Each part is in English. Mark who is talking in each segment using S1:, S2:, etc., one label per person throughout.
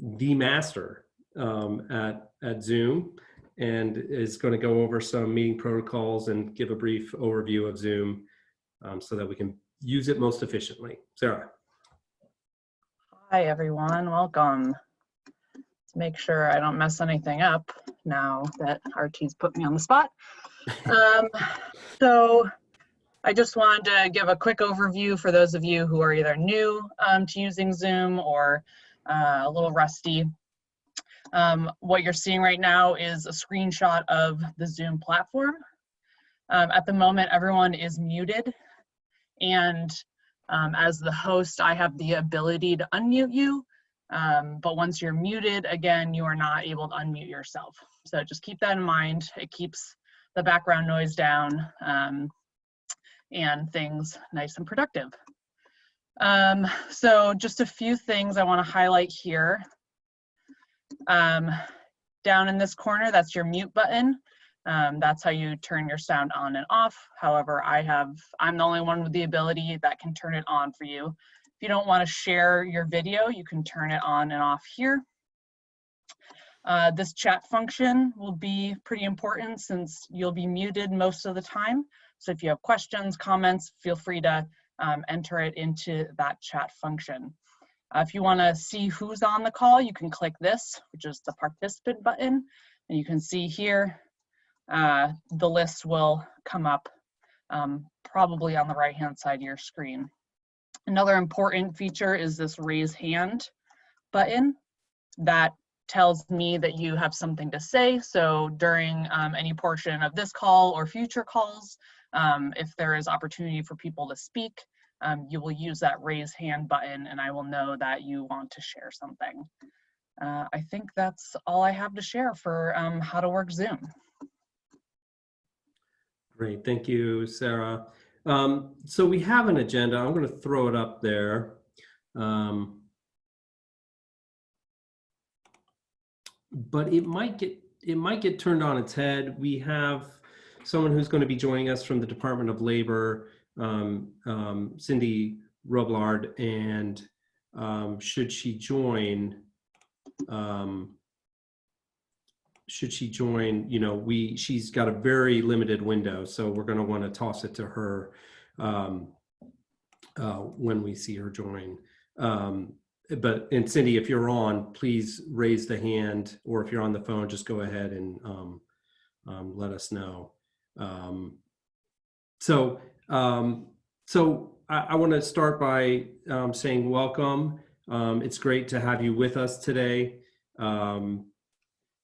S1: the master at Zoom, and is going to go over some meeting protocols and give a brief overview of Zoom so that we can use it most efficiently. Sarah.
S2: Hi, everyone. Welcome. Let's make sure I don't mess anything up now that RT's put me on the spot. So I just wanted to give a quick overview for those of you who are either new to using Zoom or a little rusty. What you're seeing right now is a screenshot of the Zoom platform. At the moment, everyone is muted, and as the host, I have the ability to unmute you, but once you're muted, again, you are not able to unmute yourself. So just keep that in mind. It keeps the background noise down and things nice and productive. So just a few things I want to highlight here. Down in this corner, that's your mute button. That's how you turn your sound on and off. However, I'm the only one with the ability that can turn it on for you. If you don't want to share your video, you can turn it on and off here. This chat function will be pretty important since you'll be muted most of the time. So if you have questions, comments, feel free to enter it into that chat function. If you want to see who's on the call, you can click this, which is the participant button, and you can see here the list will come up probably on the right-hand side of your screen. Another important feature is this raise hand button that tells me that you have something to say. So during any portion of this call or future calls, if there is opportunity for people to speak, you will use that raise hand button and I will know that you want to share something. I think that's all I have to share for how to work Zoom.
S1: Great, thank you, Sarah. So we have an agenda. I'm going to throw it up there. But it might get turned on its head. We have someone who's going to be joining us from the Department of Labor, Cindy Roblard, and should she join, you know, she's got a very limited window, so we're going to want to toss it to her when we see her join. And Cindy, if you're on, please raise the hand, or if you're on the phone, just go ahead and let us know. So I want to start by saying welcome. It's great to have you with us today.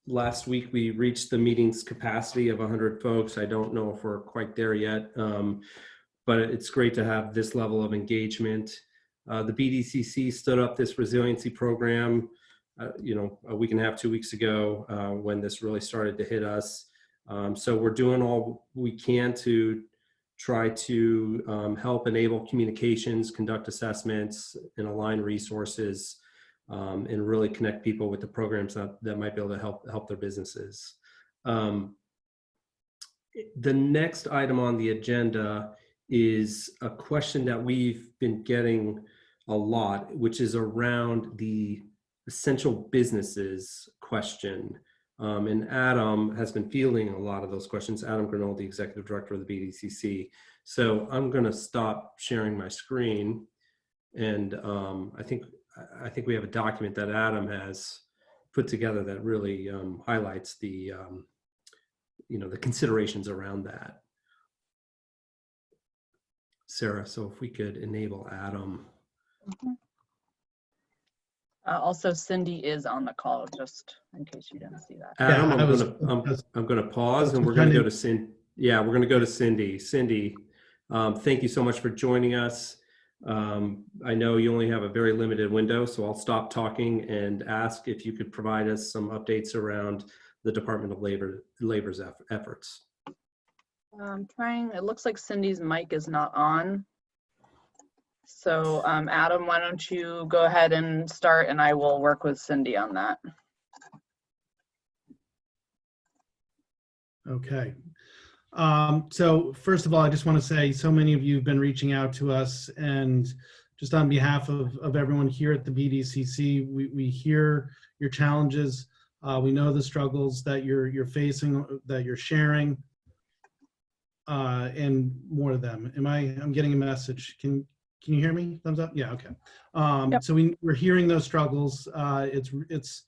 S1: Last week we reached the meeting's capacity of 100 folks. I don't know if we're quite there yet, but it's great to have this level of engagement. The BDCC stood up this resiliency program, you know, a week and a half, 2 weeks ago, when this really started to hit us. So we're doing all we can to try to help enable communications, conduct assessments, and align resources, and really connect people with the programs that might be able to help their businesses. The next item on the agenda is a question that we've been getting a lot, which is around the essential businesses question. And Adam has been fielding a lot of those questions. Adam Grinold, the Executive Director of the BDCC. So I'm going to stop sharing my screen, and I think we have a document that Adam has put together that really highlights the you know, the considerations around that. Sarah, so if we could enable Adam.
S2: Mm-hmm. Also, Cindy is on the call, just in case you didn't see that.
S1: Adam,
S3: Yeah,
S1: I'm going to pause, and we're going to go to Cindy. Yeah, we're going to go to Cindy. Cindy, thank you so much for joining us. I know you only have a very limited window, so I'll stop talking and ask if you could provide us some updates around the Department of Labor's efforts.
S2: I'm trying, it looks like Cindy's mic is not on. So Adam, why don't you go ahead and start, and I will work with Cindy on that.
S3: Okay. So first of all, I just want to say so many of you have been reaching out to us and just on behalf of everyone here at the BDCC, we hear your challenges. We know the struggles that you're facing, that you're sharing, and more of them. I'm getting a message. Can you hear me? Thumbs up? Yeah, okay.
S2: Yep.
S3: So we're hearing those struggles. It's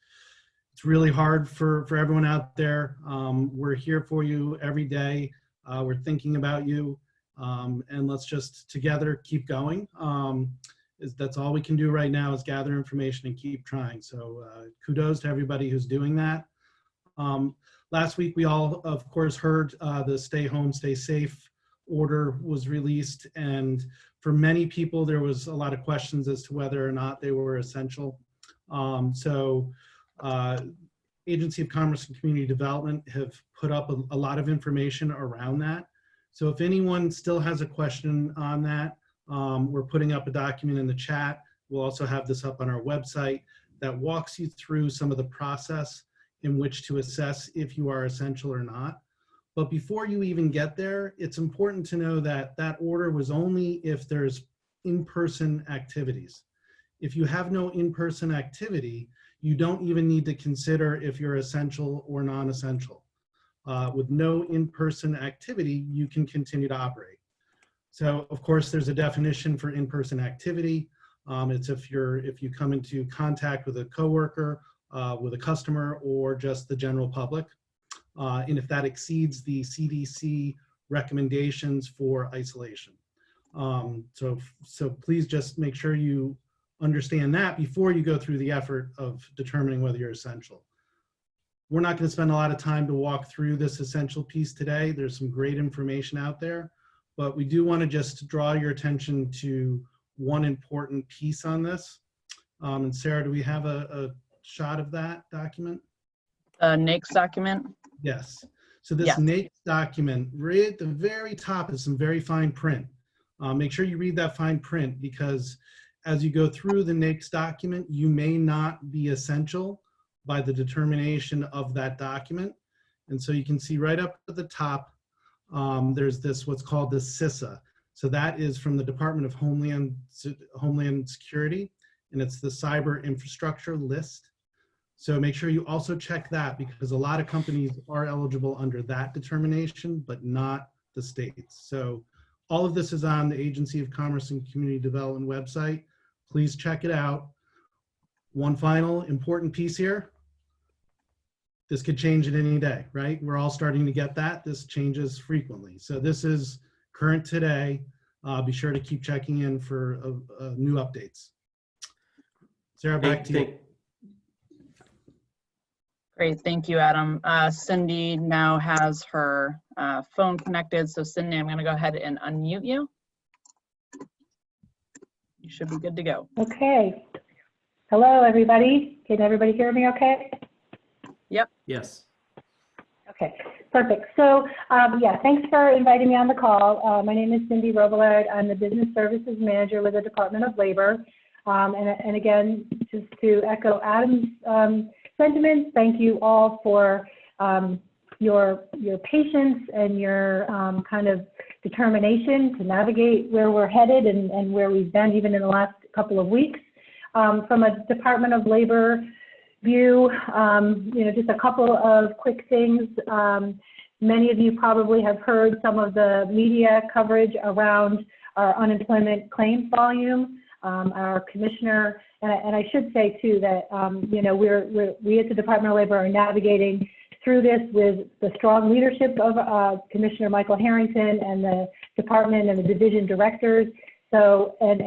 S3: really hard for everyone out there. We're here for you every day. We're thinking about you, and let's just together keep going. That's all we can do right now is gather information and keep trying. So kudos to everybody who's doing that. Last week, we all, of course, heard the stay home, stay safe order was released. And for many people, there was a lot of questions as to whether or not they were essential. Agency of Commerce and Community Development have put up a lot of information around that. So if anyone still has a question on that, we're putting up a document in the chat. We'll also have this up on our website that walks you through some of the process in which to assess if you are essential or not. But before you even get there, it's important to know that that order was only if there's in-person activities. If you have no in-person activity, you don't even need to consider if you're essential or non-essential. With no in-person activity, you can continue to operate. So of course, there's a definition for in-person activity. It's if you come into contact with a coworker, with a customer, or just the general public. And if that exceeds the CDC recommendations for isolation. So please just make sure you understand that before you go through the effort of determining whether you're essential. We're not going to spend a lot of time to walk through this essential piece today. There's some great information out there, but we do want to just draw your attention to one important piece on this. And Sarah, do we have a shot of that document?
S2: NAICS document?
S3: Yes. So this NAICS document, right at the very top is some very fine print. Make sure you read that fine print, because as you go through the NAICS document, you may not be essential by the determination of that document. And so you can see right up at the top, there's this, what's called the CISA. So that is from the Department of Homeland Security, and it's the cyber infrastructure list. So make sure you also check that, because a lot of companies are eligible under that determination, but not the states. So all of this is on the Agency of Commerce and Community Development website. Please check it out. One final important piece here. This could change at any day, right? We're all starting to get that. This changes frequently. So this is current today. Be sure to keep checking in for new updates. Sarah, back to you.
S2: Great, thank you, Adam. Cindy now has her phone connected. So Cindy, I'm gonna go ahead and unmute you. You should be good to go.
S4: Okay. Hello, everybody. Can everybody hear me okay?
S2: Yep.
S1: Yes.
S4: Okay, perfect. So yeah, thanks for inviting me on the call. My name is Cindy Robillard. I'm the Business Services Manager with the Department of Labor. And again, just to echo Adam's sentiments, thank you all for your patience and your kind of determination to navigate where we're headed and where we've been even in the last couple of weeks. From a Department of Labor view, just a couple of quick things. Many of you probably have heard some of the media coverage around our unemployment claims volume. Our commissioner, and I should say too that we at the Department of Labor are navigating through this with the strong leadership of Commissioner Michael Harrington and the department and the division directors. So, and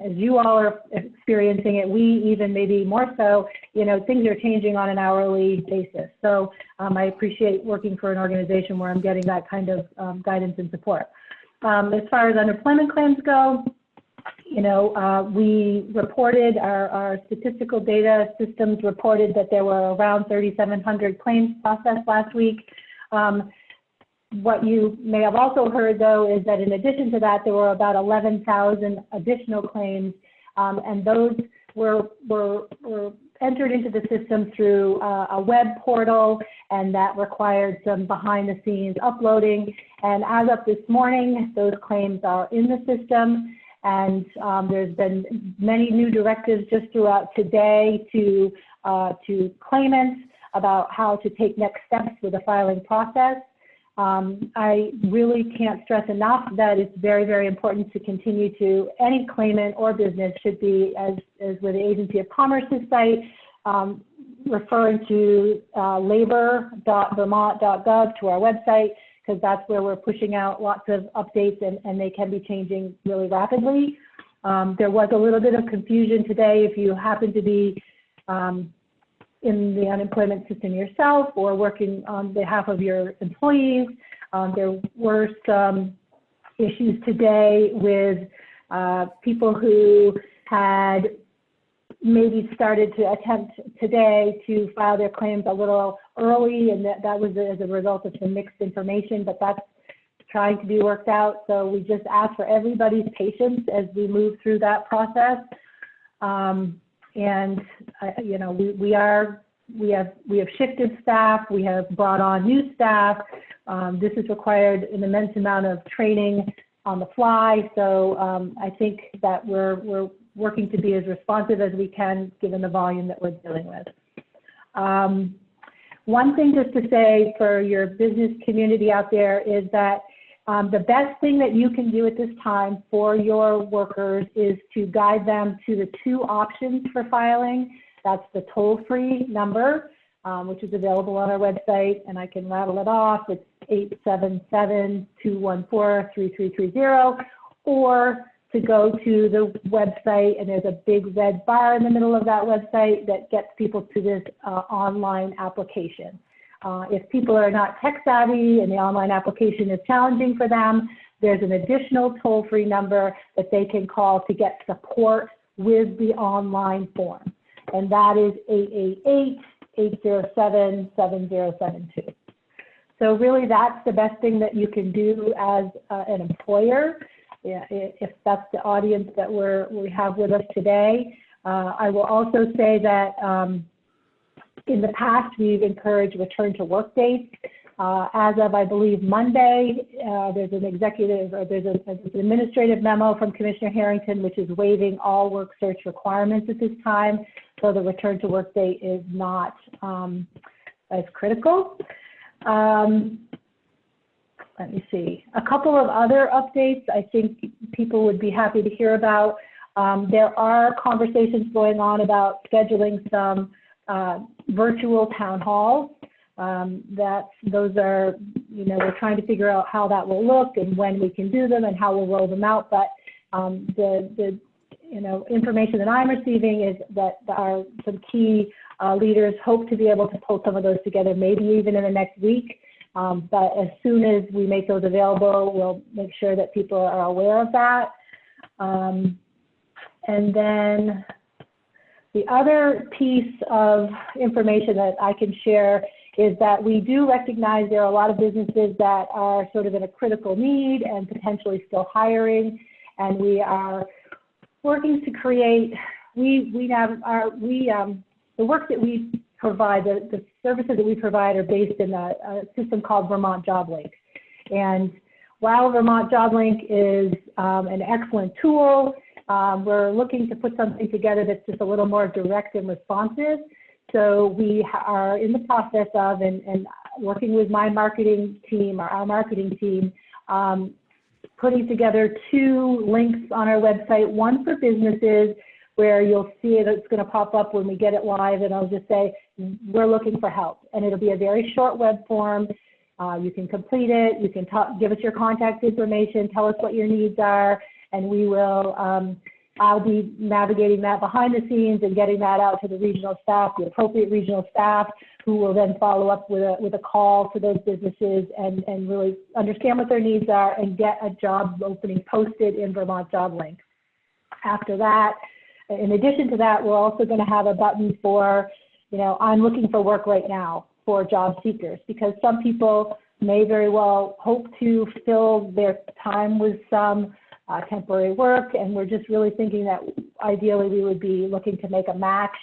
S4: as you all are experiencing it, we even maybe more so, things are changing on an hourly basis. So I appreciate working for an organization where I'm getting that kind of guidance and support. As far as unemployment claims go, we reported, our statistical data systems reported that there were around 3,700 claims processed last week. What you may have also heard, though, is that in addition to that, there were about 11,000 additional claims, and those were entered into the system through a web portal, and that required some behind-the-scenes uploading. And as of this morning, those claims are in the system. And there's been many new directives just throughout today to claimants about how to take next steps with the filing process. I really can't stress enough that it's very, very important to continue to, any claimant or business should be, as with the Agency of Commerce's site, referring to labor.vermont.gov to our website, because that's where we're pushing out lots of updates, and they can be changing really rapidly. There was a little bit of confusion today if you happen to be in the unemployment system yourself or working on behalf of your employees. There were some issues today with people who had maybe started to attempt today to file their claims a little early, and that was as a result of some mixed information, but that's trying to be worked out. So we just ask for everybody's patience as we move through that process. And you know, we have shifted staff, we have brought on new staff. This has required an immense amount of training on the fly. So I think that we're working to be as responsive as we can given the volume that we're dealing with. One thing just to say for your business community out there is that the best thing that you can do at this time for your workers is to guide them to the two options for filing. That's the toll-free number, which is available on our website, and I can rattle it off. It's 877-214-3330, or to go to the website, and there's a big red bar in the middle of that website that gets people to this online application. If people are not tech savvy and the online application is challenging for them, there's an additional toll-free number that they can call to get support with the online form, and that is 888-807-7072. So really that's the best thing that you can do as an employer. Yeah, if that's the audience that we have with us today. I will also say that in the past, we've encouraged return to work dates. As of, I believe, Monday, there's an administrative memo from Commissioner Harrington, which is waiving all work search requirements at this time. So the return to work date is not as critical. Let me see. A couple of other updates I think people would be happy to hear about. There are conversations going on about scheduling some virtual town halls. Those are, you know, we're trying to figure out how that will look and when we can do them and how we'll roll them out. But the you know, information that I'm receiving is that some key leaders hope to be able to pull some of those together, maybe even in the next week. But as soon as we make those available, we'll make sure that people are aware of that. And then the other piece of information that I can share is that we do recognize there are a lot of businesses that are sort of in a critical need and potentially still hiring, and we are working to create, the work that we provide, the services that we provide are based in a system called Vermont Job Link. And while Vermont Job Link is an excellent tool, we're looking to put something together that's just a little more direct and responsive. So we are in the process of, and working with my marketing team, or our marketing team, putting together two links on our website, one for businesses, where you'll see it, it's going to pop up when we get it live, and I'll just say, we're looking for help. And it'll be a very short web form. You can complete it, you can give us your contact information, tell us what your needs are, and we will, I'll be navigating that behind the scenes and getting that out to the regional staff, the appropriate regional staff, who will then follow up with a call to those businesses and really understand what their needs are and get a job opening posted in Vermont Job Link. After that, in addition to that, we're also going to have a button for, you know, I'm looking for work right now for job seekers, because some people may very well hope to fill their time with some temporary work, and we're just really thinking that ideally we would be looking to make a match.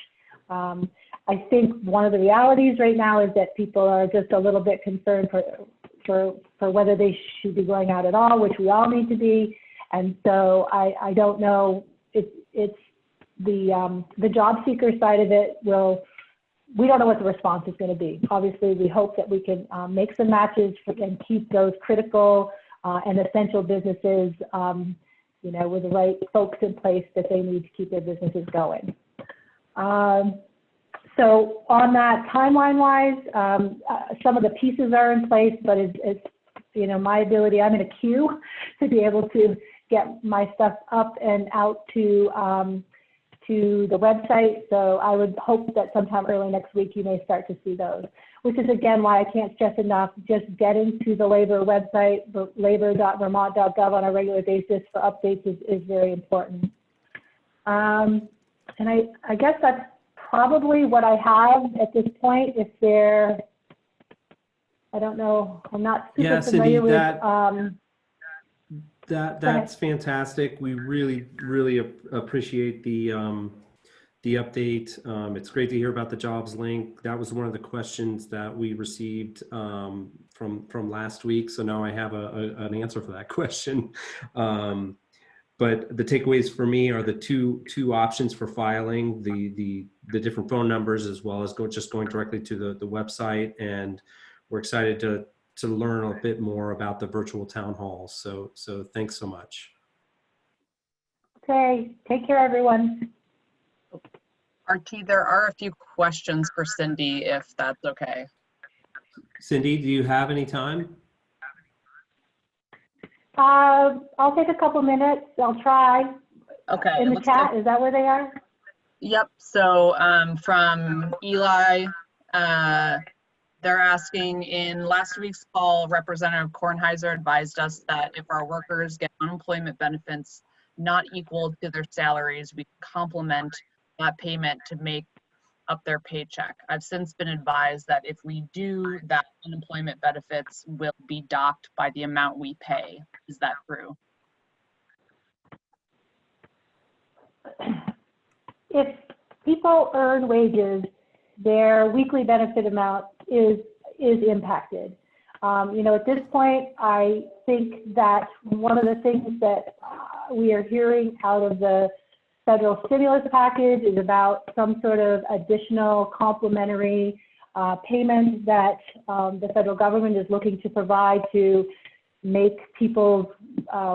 S4: I think one of the realities right now is that people are just a little bit concerned for whether they should be going out at all, which we all need to be. And so I don't know, it's the job seeker side of it we don't know what the response is going to be. Obviously, we hope that we can make some matches and keep those critical and essential businesses, with the right folks in place that they need to keep their businesses going. So on that, timeline-wise, some of the pieces are in place, but it's my ability, I'm in a queue to be able to get my stuff up and out to the website. So I would hope that sometime early next week you may start to see those, which is again why I can't stress enough, just getting to the labor website, labor.vermont.gov on a regular basis for updates is very important. And I guess that's probably what I have at this point. If I don't know, I'm not super familiar with.
S1: That's fantastic. We really appreciate the update. It's great to hear about the jobs link. That was one of the questions that we received from last week. So now I have an answer for that question. But the takeaways for me are the two options for filing, the different phone numbers, as well as just going directly to the website. And we're excited to learn a bit more about the virtual town halls. So thanks so much.
S4: Okay, take care, everyone.
S2: RT, there are a few questions for Cindy, if that's okay.
S1: Cindy, do you have any time?
S4: I'll take a couple minutes. I'll try.
S2: Okay.
S4: In the chat, is that where they are?
S2: Yep. So from Eli, they're asking, in last week's call, Representative Kornheiser advised us that if our workers get unemployment benefits not equal to their salaries, we complement that payment to make up their paycheck. I've since been advised that if we do that, unemployment benefits will be docked by the amount we pay. Is that true?
S4: If people earn wages, their weekly benefit amount is impacted. At this point, I think that one of the things that we are hearing out of the federal stimulus package is about some sort of additional complementary payment that the federal government is looking to provide to make people's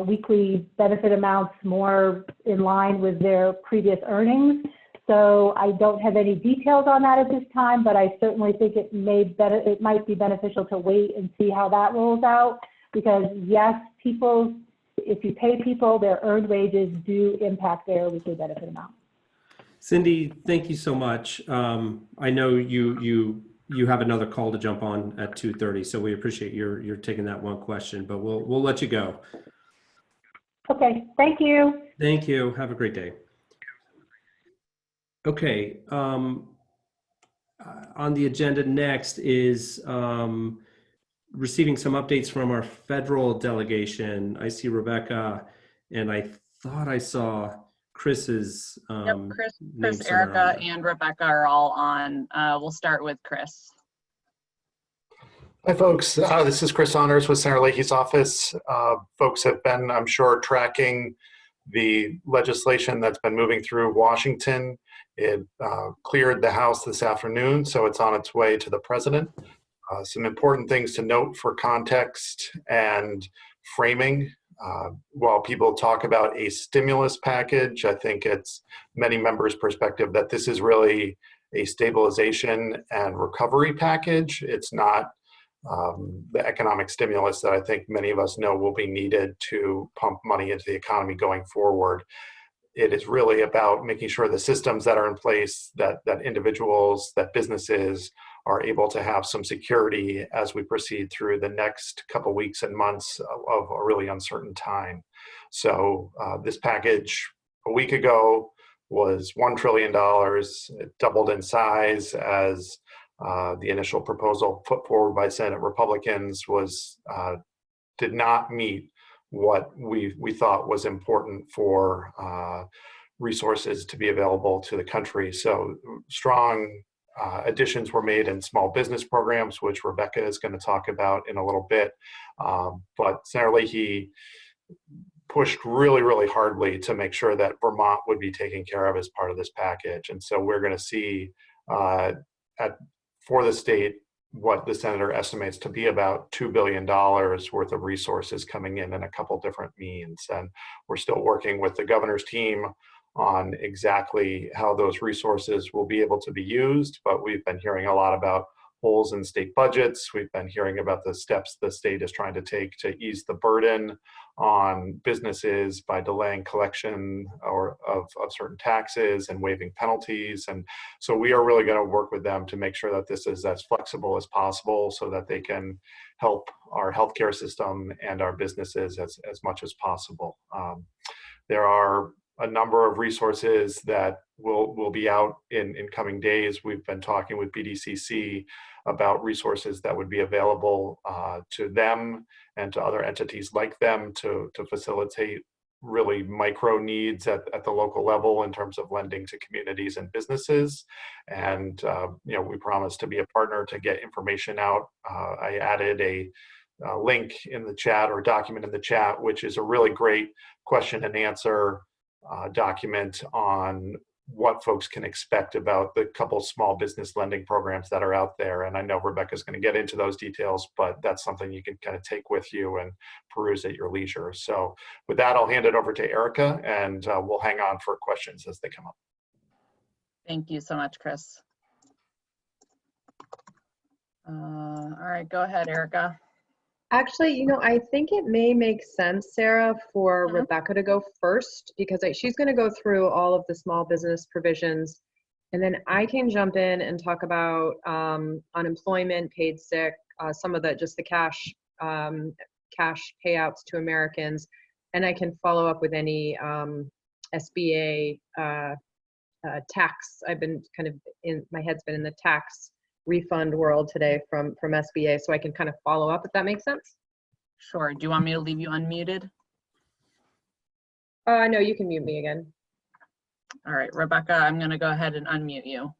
S4: weekly benefit amounts more in line with their previous earnings. So I don't have any details on that at this time, but I certainly think it might be beneficial to wait and see how that rolls out, because yes, if you pay people, their earned wages do impact their weekly benefit amount.
S1: Cindy, thank you so much. I know you have another call to jump on at 2:30, so we appreciate you're taking that one question, but we'll let you go.
S4: Okay, thank you.
S1: Thank you. Have a great day. Okay, on the agenda next is receiving some updates from our federal delegation. I see Rebecca, and I thought I saw Chris's
S2: Yep, Chris, Erica, and Rebecca are all on. We'll start with Chris.
S5: Hi, folks. This is Chris Honors with Senator Leahy's office. Folks have been, I'm sure, tracking the legislation that's been moving through Washington. It cleared the House this afternoon, so it's on its way to the president. Some important things to note for context and framing. While people talk about a stimulus package, I think it's many members' perspective that this is really a stabilization and recovery package. It's not the economic stimulus that I think many of us know will be needed to pump money into the economy going forward. It is really about making sure the systems that are in place, that individuals, that businesses are able to have some security as we proceed through the next couple weeks and months of a really uncertain time. So this package a week ago was $1 trillion. It doubled in size as the initial proposal put forward by Senate Republicans did not meet what we thought was important for resources to be available to the country. So strong additions were made in small business programs, which Rebecca is going to talk about in a little bit. But Senator Leahy pushed really, really hardly to make sure that Vermont would be taken care of as part of this package. And so we're going to see for the state what the senator estimates to be about $2 billion worth of resources coming in a couple different means. And we're still working with the governor's team on exactly how those resources will be able to be used, but we've been hearing a lot about holes in state budgets. We've been hearing about the steps the state is trying to take to ease the burden on businesses by delaying collection of certain taxes and waiving penalties. And so we are really going to work with them to make sure that this is as flexible as possible so that they can help our healthcare system and our businesses as much as possible. There are a number of resources that will be out in coming days. We've been talking with BDCC about resources that would be available to them and to other entities like them to facilitate really micro needs at the local level in terms of lending to communities and businesses. And we promise to be a partner to get information out. I added a link in the chat, or a document in the chat, which is a really great question and answer document on what folks can expect about the couple small business lending programs that are out there. And I know Rebecca's going to get into those details, but that's something you can kind of take with you and peruse at your leisure. So with that, I'll hand it over to Erica, and we'll hang on for questions as they come up.
S2: Thank you so much, Chris. All right, go ahead, Erica.
S6: Actually, I think it may make sense, Sarah, for Rebecca to go first, because she's going to go through all of the small business provisions, and then I can jump in and talk about unemployment, paid sick, some of just the cash payouts to Americans, and I can follow up with any SBA tax. I've been my head's been in the tax refund world today from SBA, so I can kind of follow up, if that makes sense.
S2: Sure. Do you want me to leave you unmuted?
S6: No, you can mute me again.
S2: All right, Rebecca, I'm going to go ahead and unmute you.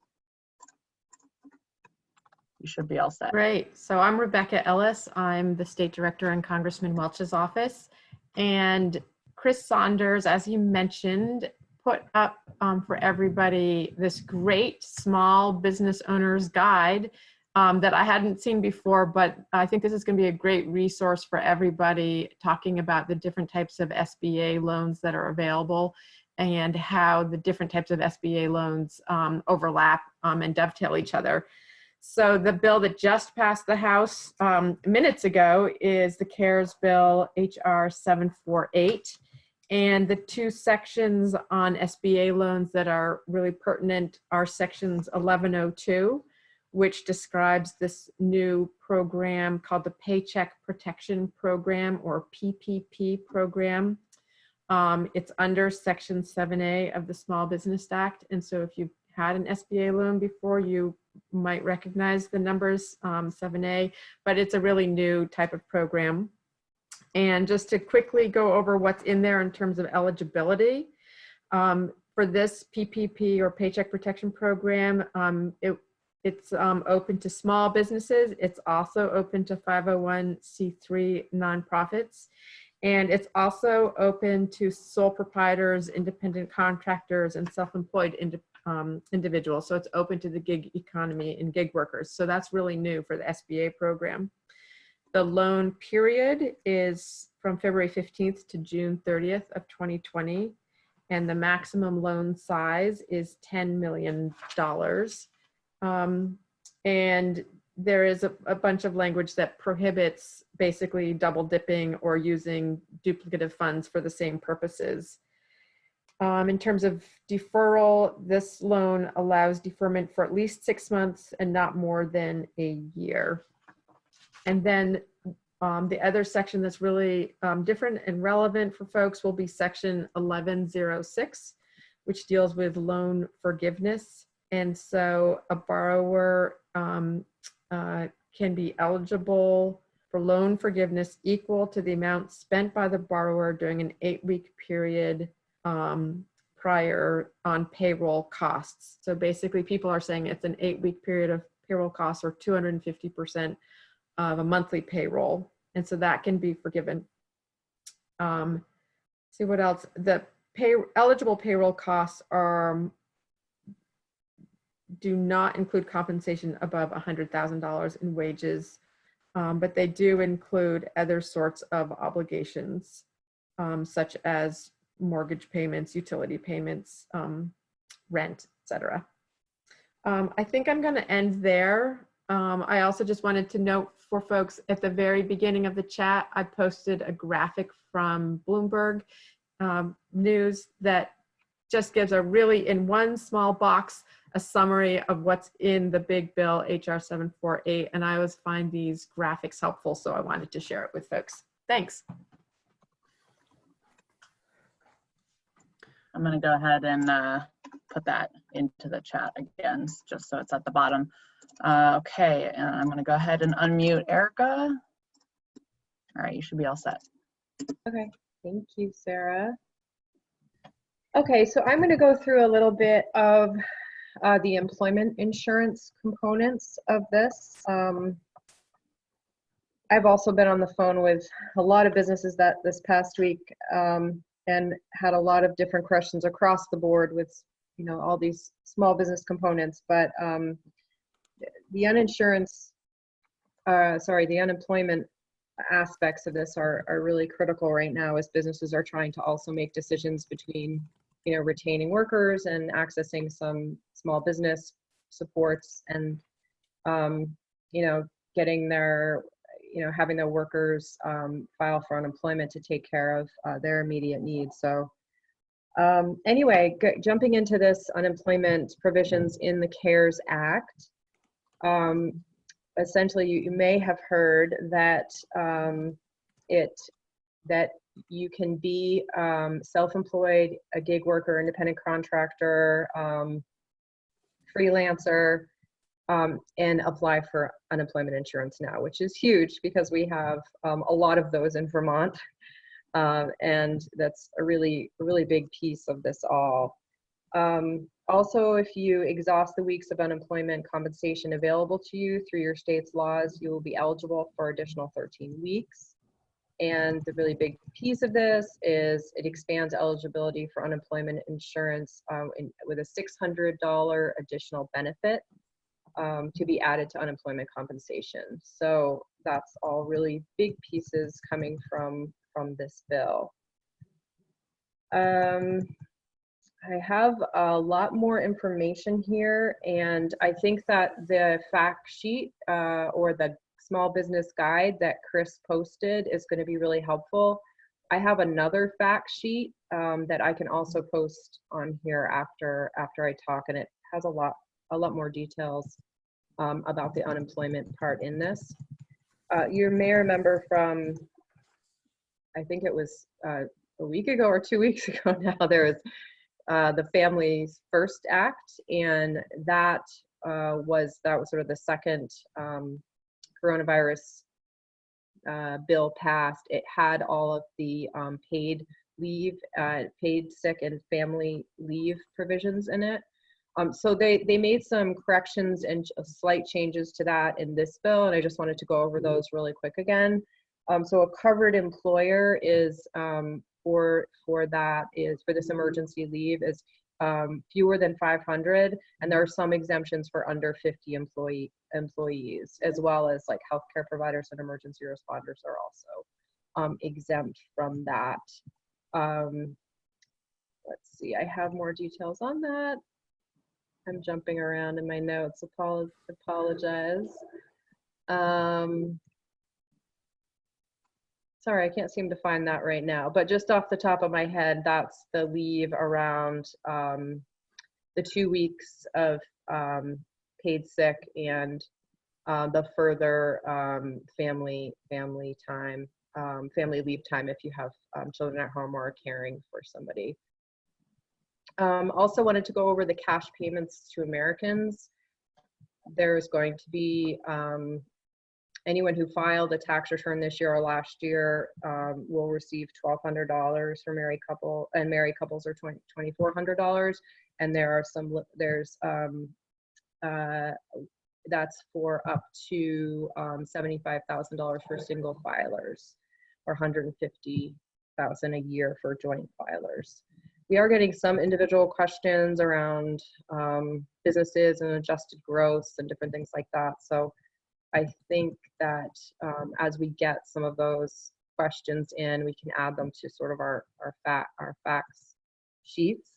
S2: You should be all set.
S7: Great. So I'm Rebecca Ellis. I'm the state director in Congressman Welch's office. And Chris Saunders, as you mentioned, put up for everybody this great small business owner's guide that I hadn't seen before, but I think this is going to be a great resource for everybody, talking about the different types of SBA loans that are available and how the different types of SBA loans overlap and dovetail each other. So the bill that just passed the House minutes ago is the CARES bill, HR 748. And the two sections on SBA loans that are really pertinent are sections 1102, which describes this new program called the Paycheck Protection Program, or PPP program. It's under section 7A of the Small Business Act. And so if you've had an SBA loan before, you might recognize the numbers 7A, but it's a really new type of program. And just to quickly go over what's in there in terms of eligibility, for this PPP, or Paycheck Protection Program, it's open to small businesses. It's also open to 501c3 nonprofits. And it's also open to sole proprietors, independent contractors, and self-employed individuals. So it's open to the gig economy and gig workers. So that's really new for the SBA program. The loan period is from February 15th to June 30th of 2020, and the maximum loan size is $10 million. And there is a bunch of language that prohibits basically double dipping or using duplicative funds for the same purposes. In terms of deferral, this loan allows deferment for at least 6 months and not more than a year. And then the other section that's really different and relevant for folks will be section 1106, which deals with loan forgiveness. And so a borrower can be eligible for loan forgiveness equal to the amount spent by the borrower during an 8-week period prior on payroll costs. So basically people are saying it's an 8-week period of payroll costs, or 250% of a monthly payroll. And so that can be forgiven. see what else. The eligible payroll costs do not include compensation above $100,000 in wages, but they do include other sorts of obligations, such as mortgage payments, utility payments, rent, etc. I think I'm going to end there. I also just wanted to note for folks at the very beginning of the chat, I posted a graphic from Bloomberg News that just gives a really, in one small box, a summary of what's in the big bill, HR 748, and I always find these graphics helpful, so I wanted to share it with folks. Thanks.
S2: I'm going to go ahead and put that into the chat again, just so it's at the bottom. Okay, and I'm going to go ahead and unmute Erica. All right, you should be all set.
S6: Okay, thank you, Sarah. Okay, so I'm going to go through a little bit of the employment insurance components of this. I've also been on the phone with a lot of businesses this past week and had a lot of different questions across the board with, you know, all these small business components. But the unemployment aspects of this are really critical right now as businesses are trying to also make decisions between, you know, retaining workers and accessing some small business supports and, you know, getting their, you know, having their workers file for unemployment to take care of their immediate needs. So anyway, jumping into this that provisions in the CARES Act, essentially you may have heard that that you can be self-employed, a gig worker, independent contractor, freelancer, and apply for unemployment insurance now, which is huge because we have a lot of those in Vermont. And that's a really big piece of this all. Also, if you exhaust the weeks of unemployment compensation available to you through your state's laws, you will be eligible for additional 13 weeks. And the really big piece of this is it expands eligibility for unemployment insurance with a $600 additional benefit to be added to unemployment compensation. So that's all really big pieces coming from this bill. I have a lot more information here, and I think that the fact sheet or the small business guide that Chris posted is going to be really helpful. I have another fact sheet that I can also post on here after I talk, and it has a lot more details about the unemployment part in this. You may remember from, I think it was a week ago or 2 weeks ago now, there was the Families First Act, and that was sort of the second coronavirus bill passed. It had all of the paid leave, paid sick and family leave provisions in it. So they made some corrections and slight changes to that in this bill, and I just wanted to go over those really quick again. So a covered employer is for this emergency leave is fewer than 500, and there are some exemptions for under 50 employees, as well as like healthcare providers and emergency responders are also exempt from that. Let's see, I have more details on that. I'm jumping around in my notes, apologize. Sorry, I can't seem to find that right now, but just off the top of my head, that's the leave around the 2 weeks of paid sick and the further family time, family leave time if you have children at home or are caring for somebody. Also wanted to go over the cash payments to Americans. There's going to be anyone who filed a tax return this year or last year will receive $1,200 for married couple, and married couples are $2,400. And that's for up to $75,000 for single filers, or $150,000 a year for joint filers. We are getting some individual questions around businesses and adjusted gross and different things like that. So I think that as we get some of those questions in, we can add them to sort of our facts sheets.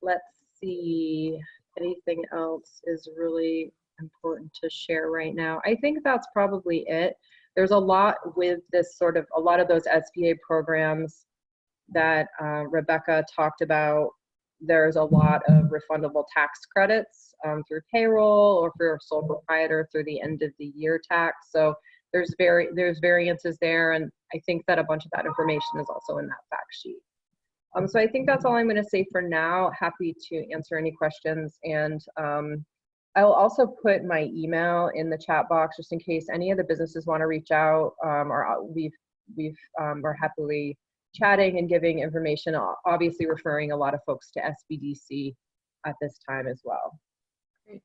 S6: Let's see, anything else is really important to share right now. I think that's probably it. There's a lot with this sort of, a lot of those SBA programs that Rebecca talked about. There's a lot of refundable tax credits through payroll or for a sole proprietor through the end of the year tax. So there's variances there, and I think that a bunch of that information is also in that fact sheet. So I think that's all I'm going to say for now. Happy to answer any questions, and I will also put my email in the chat box just in case any of the businesses want to reach out, or we've are happily chatting and giving information, obviously referring a lot of folks to SBDC at this time as well.
S2: Great.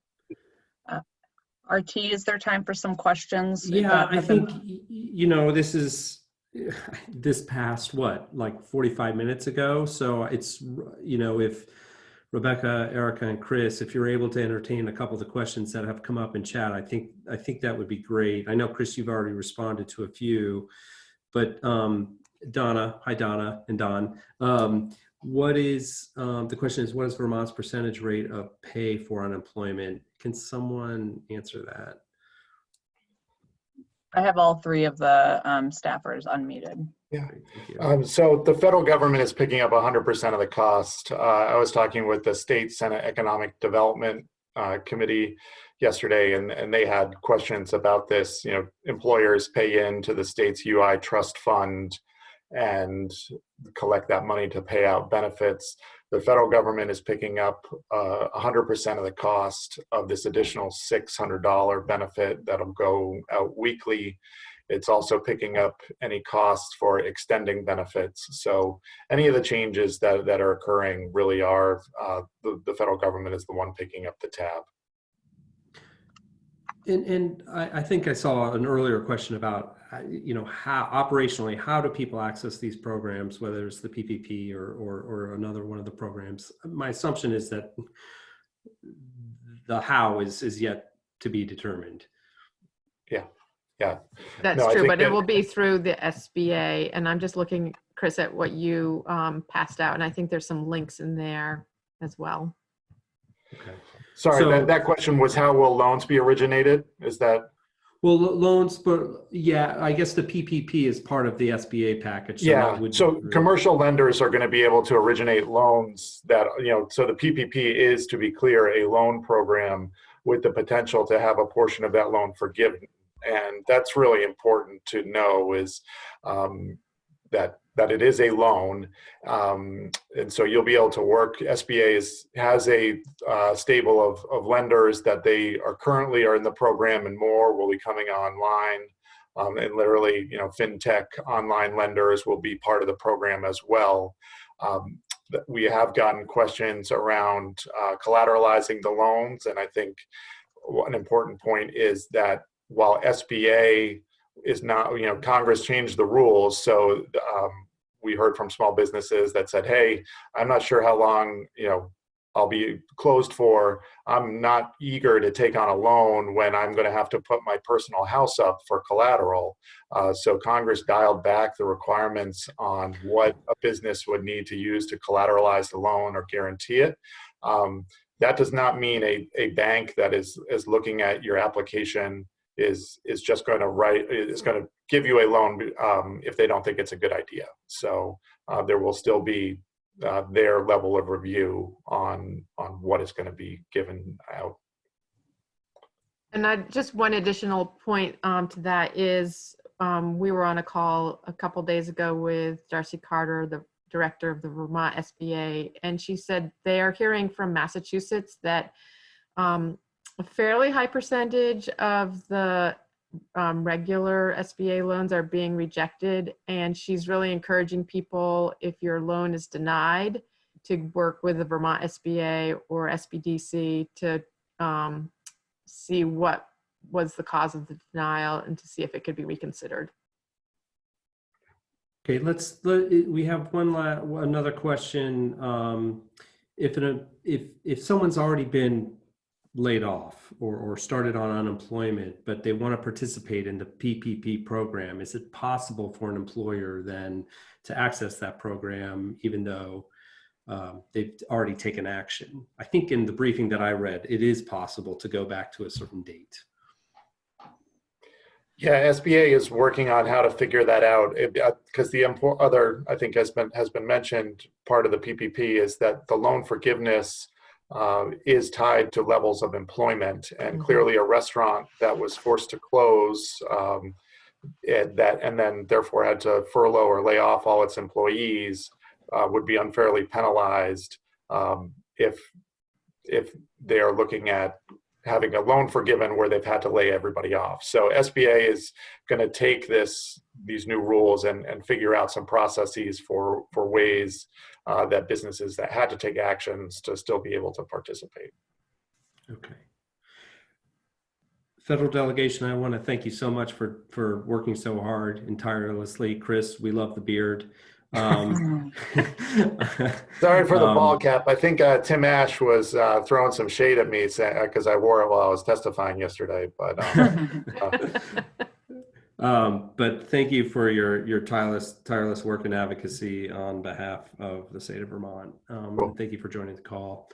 S2: RT, is there time for some questions?
S1: Yeah, I think, you know, this passed what, like 45 minutes ago. So it's, you know, if Rebecca, Erica, and Chris, if you're able to entertain a couple of the questions that have come up in chat, I think that would be great. I know, Chris, you've already responded to a few, but Donna, hi Donna and Don. What is, the question is, what is Vermont's percentage rate of pay for unemployment? Can someone answer that?
S2: I have all three of the staffers unmuted.
S5: Yeah.
S1: Thank you.
S5: So the federal government is picking up 100% of the cost. I was talking with the State Senate Economic Development Committee yesterday, and they had questions about this. You know, employers pay into the state's UI trust fund and collect that money to pay out benefits. The federal government is picking up 100% of the cost of this additional $600 benefit that'll go out weekly. It's also picking up any costs for extending benefits. So any of the changes that are occurring really are, the federal government is the one picking up the tab.
S1: And I think I saw an earlier question about, you know, how operationally, how do people access these programs, whether it's the PPP or another one of the programs? My assumption is that the how is yet to be determined.
S5: Yeah.
S7: That's
S5: No, I
S7: true,
S5: think
S7: but
S5: that
S7: it will be through the SBA. And I'm just looking, Chris, at what you passed out. And I think there's some links in there as well.
S1: Okay.
S5: Sorry,
S1: So,
S5: that question was, how will loans be originated? Is that?
S1: Well, loans, but yeah, I guess the PPP is part of the SBA package. So
S5: Yeah,
S1: that would,
S5: so commercial lenders are going to be able to originate loans that, you know, so the PPP is, to be clear, a loan program with the potential to have a portion of that loan forgiven. And that's really important to know, is that it is a loan. And so you'll be able to work. SBA has a stable of lenders that they are currently in the program, and more will be coming online. And literally, you know, fintech online lenders will be part of the program as well. We have gotten questions around collateralizing the loans. And I think an important point is that while SBA is not, you know, Congress changed the rules. So we heard from small businesses that said, hey, I'm not sure how long, you know, I'll be closed for. I'm not eager to take on a loan when I'm going to have to put my personal house up for collateral. So Congress dialed back the requirements on what a business would need to use to collateralize the loan or guarantee it. That does not mean a bank that is looking at your application is just going to give you a loan if they don't think it's a good idea. So there will still be their level of review on what is going to be given out.
S7: And just one additional point to that is we were on a call a couple days ago with Darcy Carter, the director of the Vermont SBA, and she said they are hearing from Massachusetts that a fairly high percentage of the regular SBA loans are being rejected. And she's really encouraging people, if your loan is denied, to work with the Vermont SBA or SBDC to see what was the cause of the denial and to see if it could be reconsidered.
S1: Okay, we have another question. If someone's already been laid off or started on unemployment, but they want to participate in the PPP program, is it possible for an employer then to access that program even though they've already taken action? I think in the briefing that I read, it is possible to go back to a certain date.
S5: Yeah, SBA is working on how to figure that out because the other, I think, has been mentioned, part of the PPP is that the loan forgiveness is tied to levels of employment, and clearly a restaurant that was forced to close and then therefore had to furlough or lay off all its employees would be unfairly penalized if they are looking at having a loan forgiven where they've had to lay everybody off. So SBA is going to take these new rules and figure out some processes for ways that businesses that had to take actions to still be able to participate.
S1: Okay. Federal Delegation, I want to thank you so much for working so hard and tirelessly. Chris, we love the beard.
S5: Sorry for the ball cap. I think Tim Ash was throwing some shade at me because I wore it while I was testifying yesterday.
S1: But thank you for your tireless work and advocacy on behalf of the state of Vermont.
S5: Cool.
S1: Thank you for joining the call.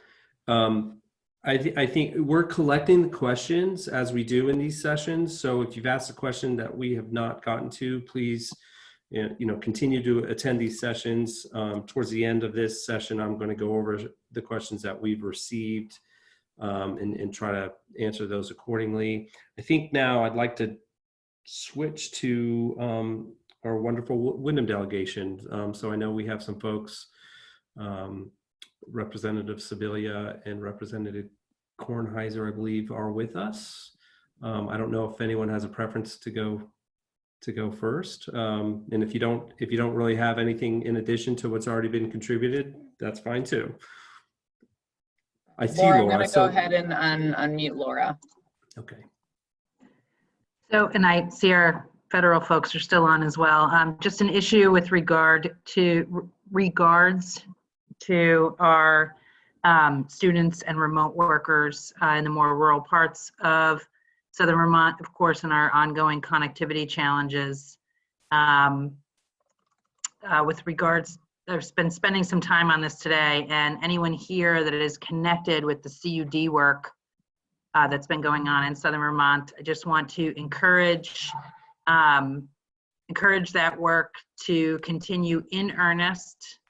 S1: I think we're collecting the questions as we do in these sessions. So if you've asked a question that we have not gotten to, please continue to attend these sessions. Towards the end of this session, I'm going to go over the questions that we've received and try to answer those accordingly. I think now I'd like to switch to our wonderful Wyndham delegation. So I know we have some folks, Representative Sibilia and Representative Kornheiser, I believe, are with us. I don't know if anyone has a preference to go first, and if you don't really have anything in addition to what's already been contributed, that's fine too. I see Laura.
S2: I'm going to go ahead and unmute Laura.
S1: Okay.
S8: So, and I see our federal folks are still on as well. Just an issue with regards to our students and remote workers in the more rural parts of Southern Vermont, of course, and our ongoing connectivity challenges. With regards, I've been spending some time on this today, and anyone here that is connected with the CUD work that's been going on in Southern Vermont, I just want to encourage that work to continue in earnest,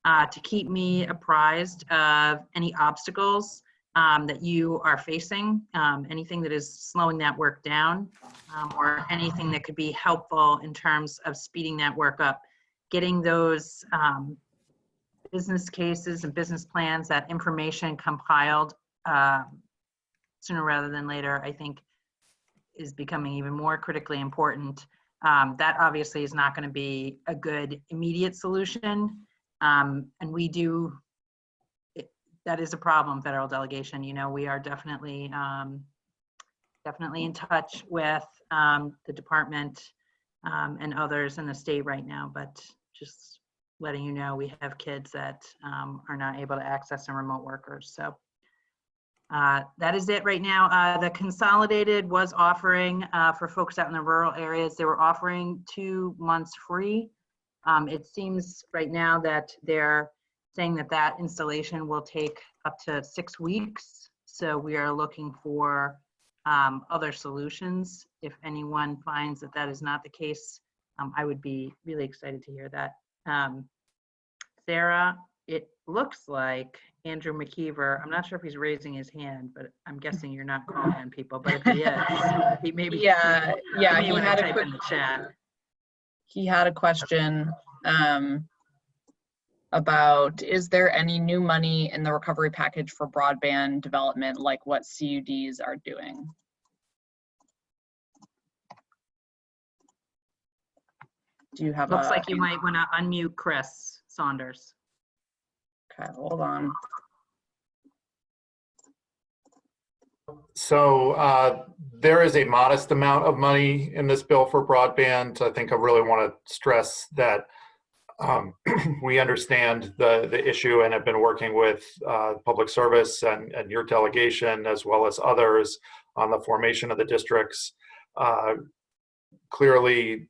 S8: to keep me apprised of any obstacles that you are facing, anything that is slowing that work down, or anything that could be helpful in terms of speeding that work up. Getting those business cases and business plans, that information compiled sooner rather than later, I think is becoming even more critically important. That obviously is not going to be a good immediate solution. And we do, that is a problem, federal delegation. We are definitely in touch with the department and others in the state right now, but just letting you know, we have kids that are not able to access and remote workers. So that is it right now. The Consolidated was offering for folks out in the rural areas, they were offering 2 months free. It seems right now that they're saying that installation will take up to 6 weeks. So we are looking for other solutions. If anyone finds that that is not the case, I would be really excited to hear that. Sarah, it looks like Andrew McKeever, I'm not sure if he's raising his hand, but I'm guessing you're not calling on people, but if he is, he maybe,
S2: yeah,
S8: he had
S2: a quick,
S8: in the chat.
S2: He had a question about, is there any new money in the recovery package for broadband development, like what CUDs are doing? Do you have
S8: Looks like you might want to unmute Chris Saunders.
S2: Okay, hold on.
S5: So there is a modest amount of money in this bill for broadband. I think I really want to stress that We understand the issue and have been working with public service and your delegation as well as others on the formation of the districts. Clearly,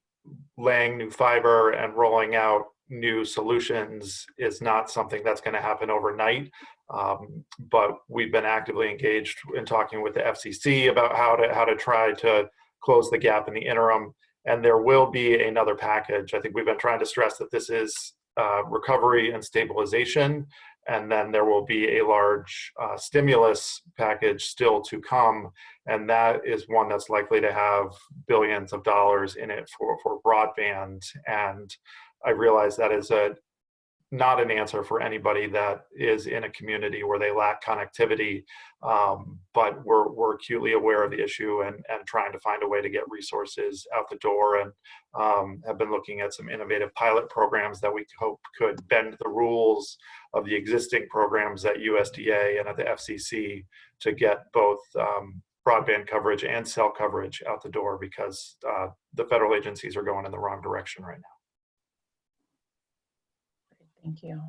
S5: laying new fiber and rolling out new solutions is not something that's going to happen overnight. But we've been actively engaged in talking with the FCC about how to try to close the gap in the interim. And there will be another package. I think we've been trying to stress that this is recovery and stabilization, and then there will be a large stimulus package still to come, and that is one that's likely to have billions of dollars in it for broadband. And I realize that is not an answer for anybody that is in a community where they lack connectivity, but we're acutely aware of the issue and trying to find a way to get resources out the door, and have been looking at some innovative pilot programs that we hope could bend the rules of the existing programs at USDA and at the FCC to get both broadband coverage and cell coverage out the door, because the federal agencies are going in the wrong direction right now.
S2: Thank you.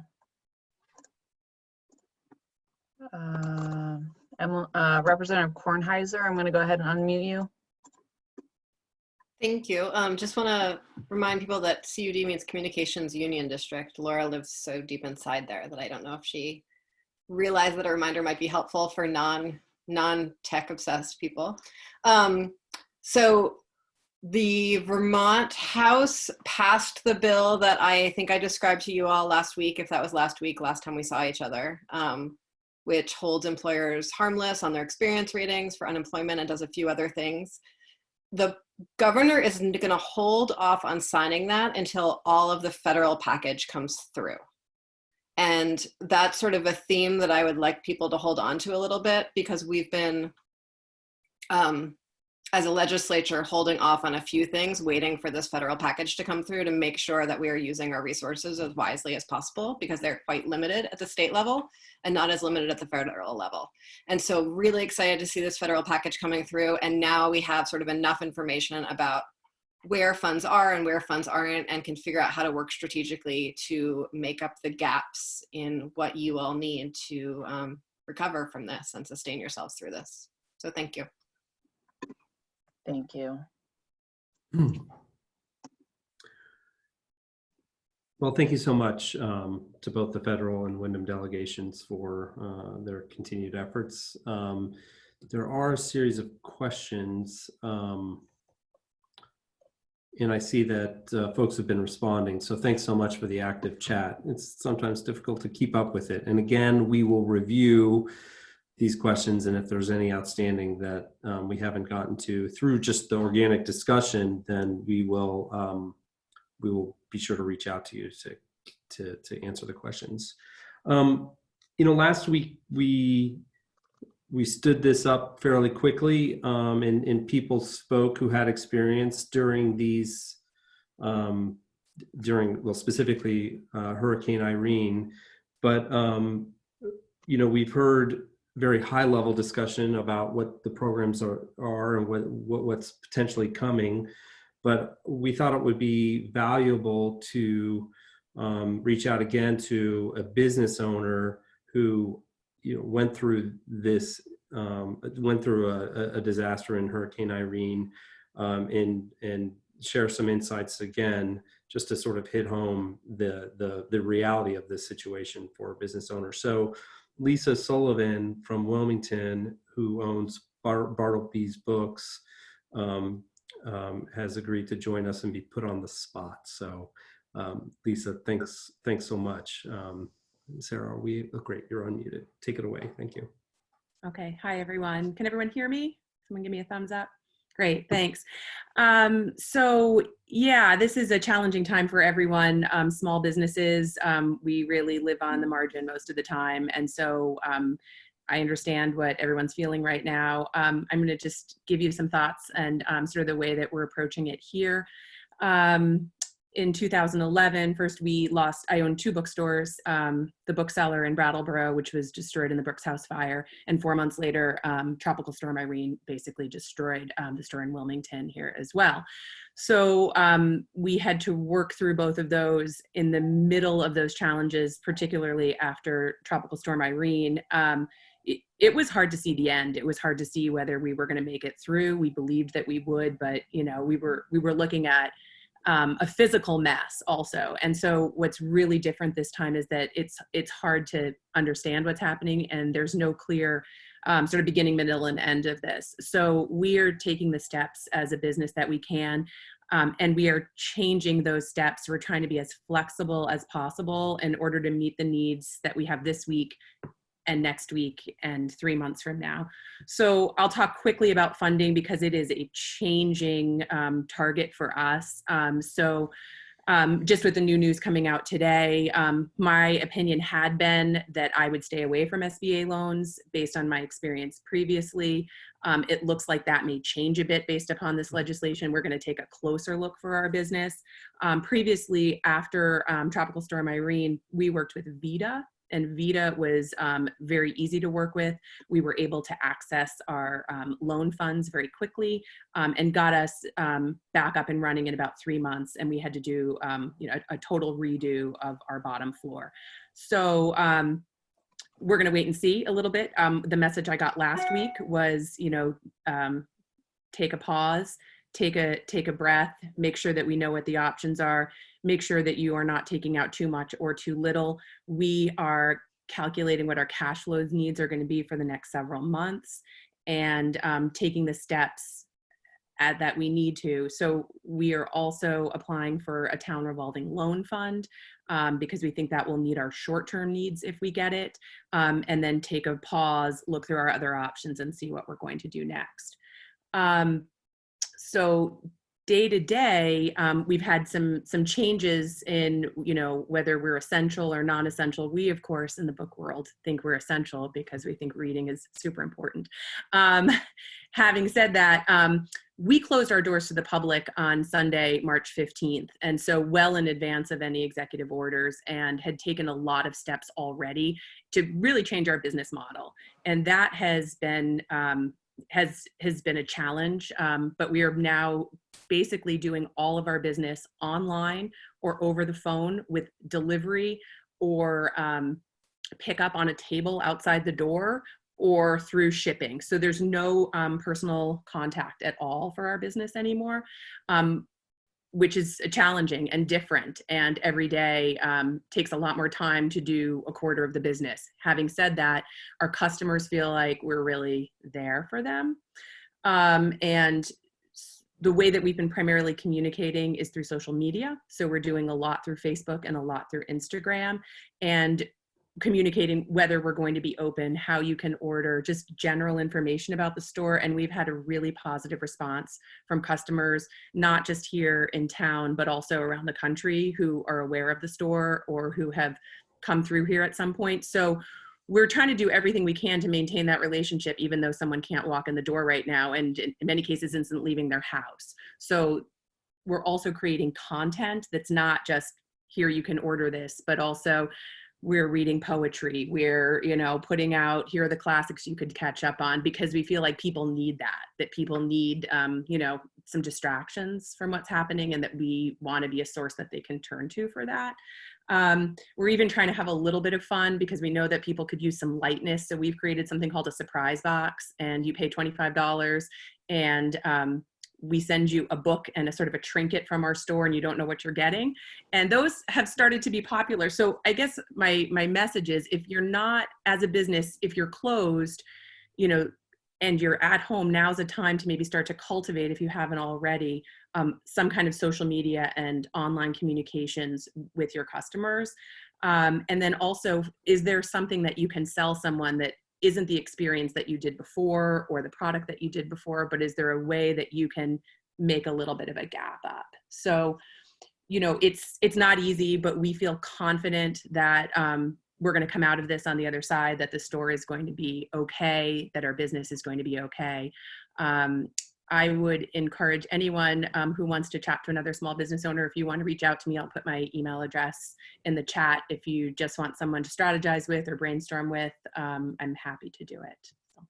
S2: Representative Kornheiser, I'm going to go ahead and unmute you.
S9: Thank you. Just want to remind people that CUD means Communications Union District. Laura lives so deep inside there that I don't know if she realized that a reminder might be helpful for non-tech obsessed people. So the Vermont House passed the bill that I think I described to you all last week, if that was last week, last time we saw each other, which holds employers harmless on their experience ratings for unemployment and does a few other things. The governor is going to hold off on signing that until all of the federal package comes through. And that's sort of a theme that I would like people to hold on to a little bit, because we've been, as a legislature, holding off on a few things, waiting for this federal package to come through to make sure that we are using our resources as wisely as possible, because they're quite limited at the state level and not as limited at the federal level. And so really excited to see this federal package coming through. And now we have sort of enough information about where funds are and where funds aren't, and can figure out how to work strategically to make up the gaps in what you all need to recover from this and sustain yourselves through this. So thank you.
S2: Thank you.
S1: Well, thank you so much to both the federal and Wyndham delegations for their continued efforts. There are a series of questions, and I see that folks have been responding. So thanks so much for the active chat. It's sometimes difficult to keep up with it. And again, we will review these questions, and if there's any outstanding that we haven't gotten to through just the organic discussion, then we will be sure to reach out to you to answer the questions. You know, last week we stood this up fairly quickly, and people spoke who had experience during these, well, specifically Hurricane Irene, but you know, we've heard very high level discussion about what the programs are and what's potentially coming. But we thought it would be valuable to reach out again to a business owner who, you know, went through this, went through a disaster in Hurricane Irene, and share some insights again, just to sort of hit home the reality of this situation for a business owner. So Lisa Sullivan from Wilmington, who owns Bartleby's Books, has agreed to join us and be put on the spot. So Lisa, thanks so much. Sarah, great, you're unmuted. Take it away, thank you.
S10: Okay, hi everyone. Can everyone hear me? Someone give me a thumbs up. Great, thanks. So yeah, this is a challenging time for everyone. Small businesses, we really live on the margin most of the time. And so I understand what everyone's feeling right now. I'm gonna just give you some thoughts and sort of the way that we're approaching it here. in 2011, first I owned 2 bookstores, the Bookseller in Brattleboro, which was destroyed in the Brooks House fire. And 4 months later, Tropical Storm Irene basically destroyed the store in Wilmington here as well. So we had to work through both of those in the middle of those challenges, particularly after Tropical Storm Irene. It was hard to see the end. It was hard to see whether we were going to make it through. We believed that we would, but we were looking at a physical mess also. And so what's really different this time is that it's hard to understand what's happening, and there's no clear sort of beginning, middle, and end of this. So we are taking the steps as a business that we can, and we are changing those steps. We're trying to be as flexible as possible in order to meet the needs that we have this week and next week and 3 months from now. So I'll talk quickly about funding because it is a changing target for us. Just with the new news coming out today, my opinion had been that I would stay away from SBA loans based on my experience previously. It looks like that may change a bit based upon this legislation. We're going to take a closer look for our business. Previously, after Tropical Storm Irene, we worked with VITA, and VITA was very easy to work with. We were able to access our loan funds very quickly and got us back up and running in about 3 months. And we had to do a total redo of our bottom floor. So we're gonna wait and see a little bit. The message I got last week was, take a pause, take a breath, make sure that we know what the options are, make sure that you are not taking out too much or too little. We are calculating what our cash flows needs are going to be for the next several months and taking the steps that we need to. So we are also applying for a town revolving loan fund because we think that will meet our short-term needs if we get it, and then take a pause, look through our other options and see what we're going to do next. So day to day, we've had some changes in, whether we're essential or non-essential. We, of course, in the book world think we're essential because we think reading is super important. Having said that, we closed our doors to the public on Sunday, March 15th. And so well in advance of any executive orders, and had taken a lot of steps already to really change our business model. And that has been been a challenge, but we are now basically doing all of our business online or over the phone with delivery or pick up on a table outside the door or through shipping. So there's no personal contact at all for our business anymore, which is challenging and different, and every day takes a lot more time to do a quarter of the business. Having said that, our customers feel like we're really there for them. And the way that we've been primarily communicating is through social media. So we're doing a lot through Facebook and a lot through Instagram, and communicating whether we're going to be open, how you can order, just general information about the store. And we've had a really positive response from customers, not just here in town, but also around the country, who are aware of the store or who have come through here at some point. So we're trying to do everything we can to maintain that relationship, even though someone can't walk in the door right now, and in many cases isn't leaving their house. So we're also creating content that's not just, here you can order this, but also we're reading poetry, we're putting out, here are the classics you could catch up on, because we feel like people need that people need some distractions from what's happening, and that we want to be a source that they can turn to for that. We're even trying to have a little bit of fun because we know that people could use some lightness. So we've created something called a surprise box, and you pay $25 and we send you a book and a sort of a trinket from our store, and you don't know what you're getting. And those have started to be popular. So I guess my message is, if you're not, as a business, if you're closed, and you're at home, now's a time to maybe start to cultivate, if you haven't already, some kind of social media and online communications with your customers. And then also, is there something that you can sell someone that isn't the experience that you did before or the product that you did before, but is there a way that you can make a little bit of a gap up? So, it's not easy, but we feel confident that we're going to come out of this on the other side, that the store is going to be okay, that our business is going to be okay. I would encourage anyone who wants to chat to another small business owner, if you want to reach out to me, I'll put my email address in the chat. If you just want someone to strategize with or brainstorm with, I'm happy to do it. So.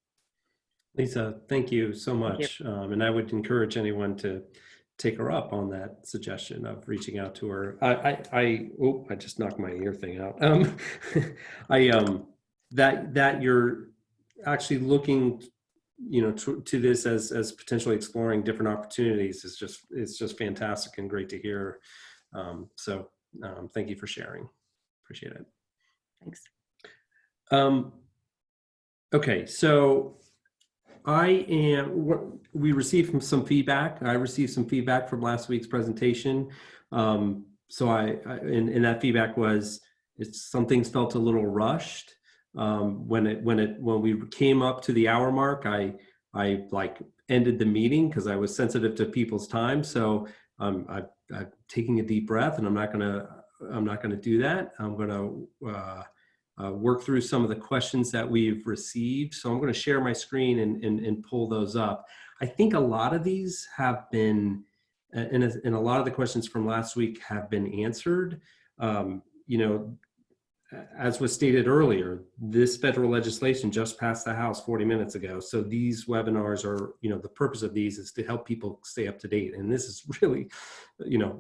S1: Lisa, thank you so much. And I would encourage anyone to take her up on that suggestion of reaching out to her. I just knocked my ear thing out. That you're actually looking, to this as potentially exploring different opportunities it's just fantastic and great to hear. Thank you for sharing. Appreciate it.
S10: Thanks.
S1: Okay, so we received some feedback. I received some feedback from last week's presentation. And that feedback was, some things felt a little rushed. When we came up to the hour mark, I like ended the meeting because I was sensitive to people's time. So I'm taking a deep breath, and I'm not gonna do that. I'm gonna work through some of the questions that we've received. So I'm going to share my screen and pull those up. I think a lot of these have been, and a lot of the questions from last week have been answered. As was stated earlier, this federal legislation just passed the House 40 minutes ago. So these webinars are, the purpose of these is to help people stay up to date. And this is really,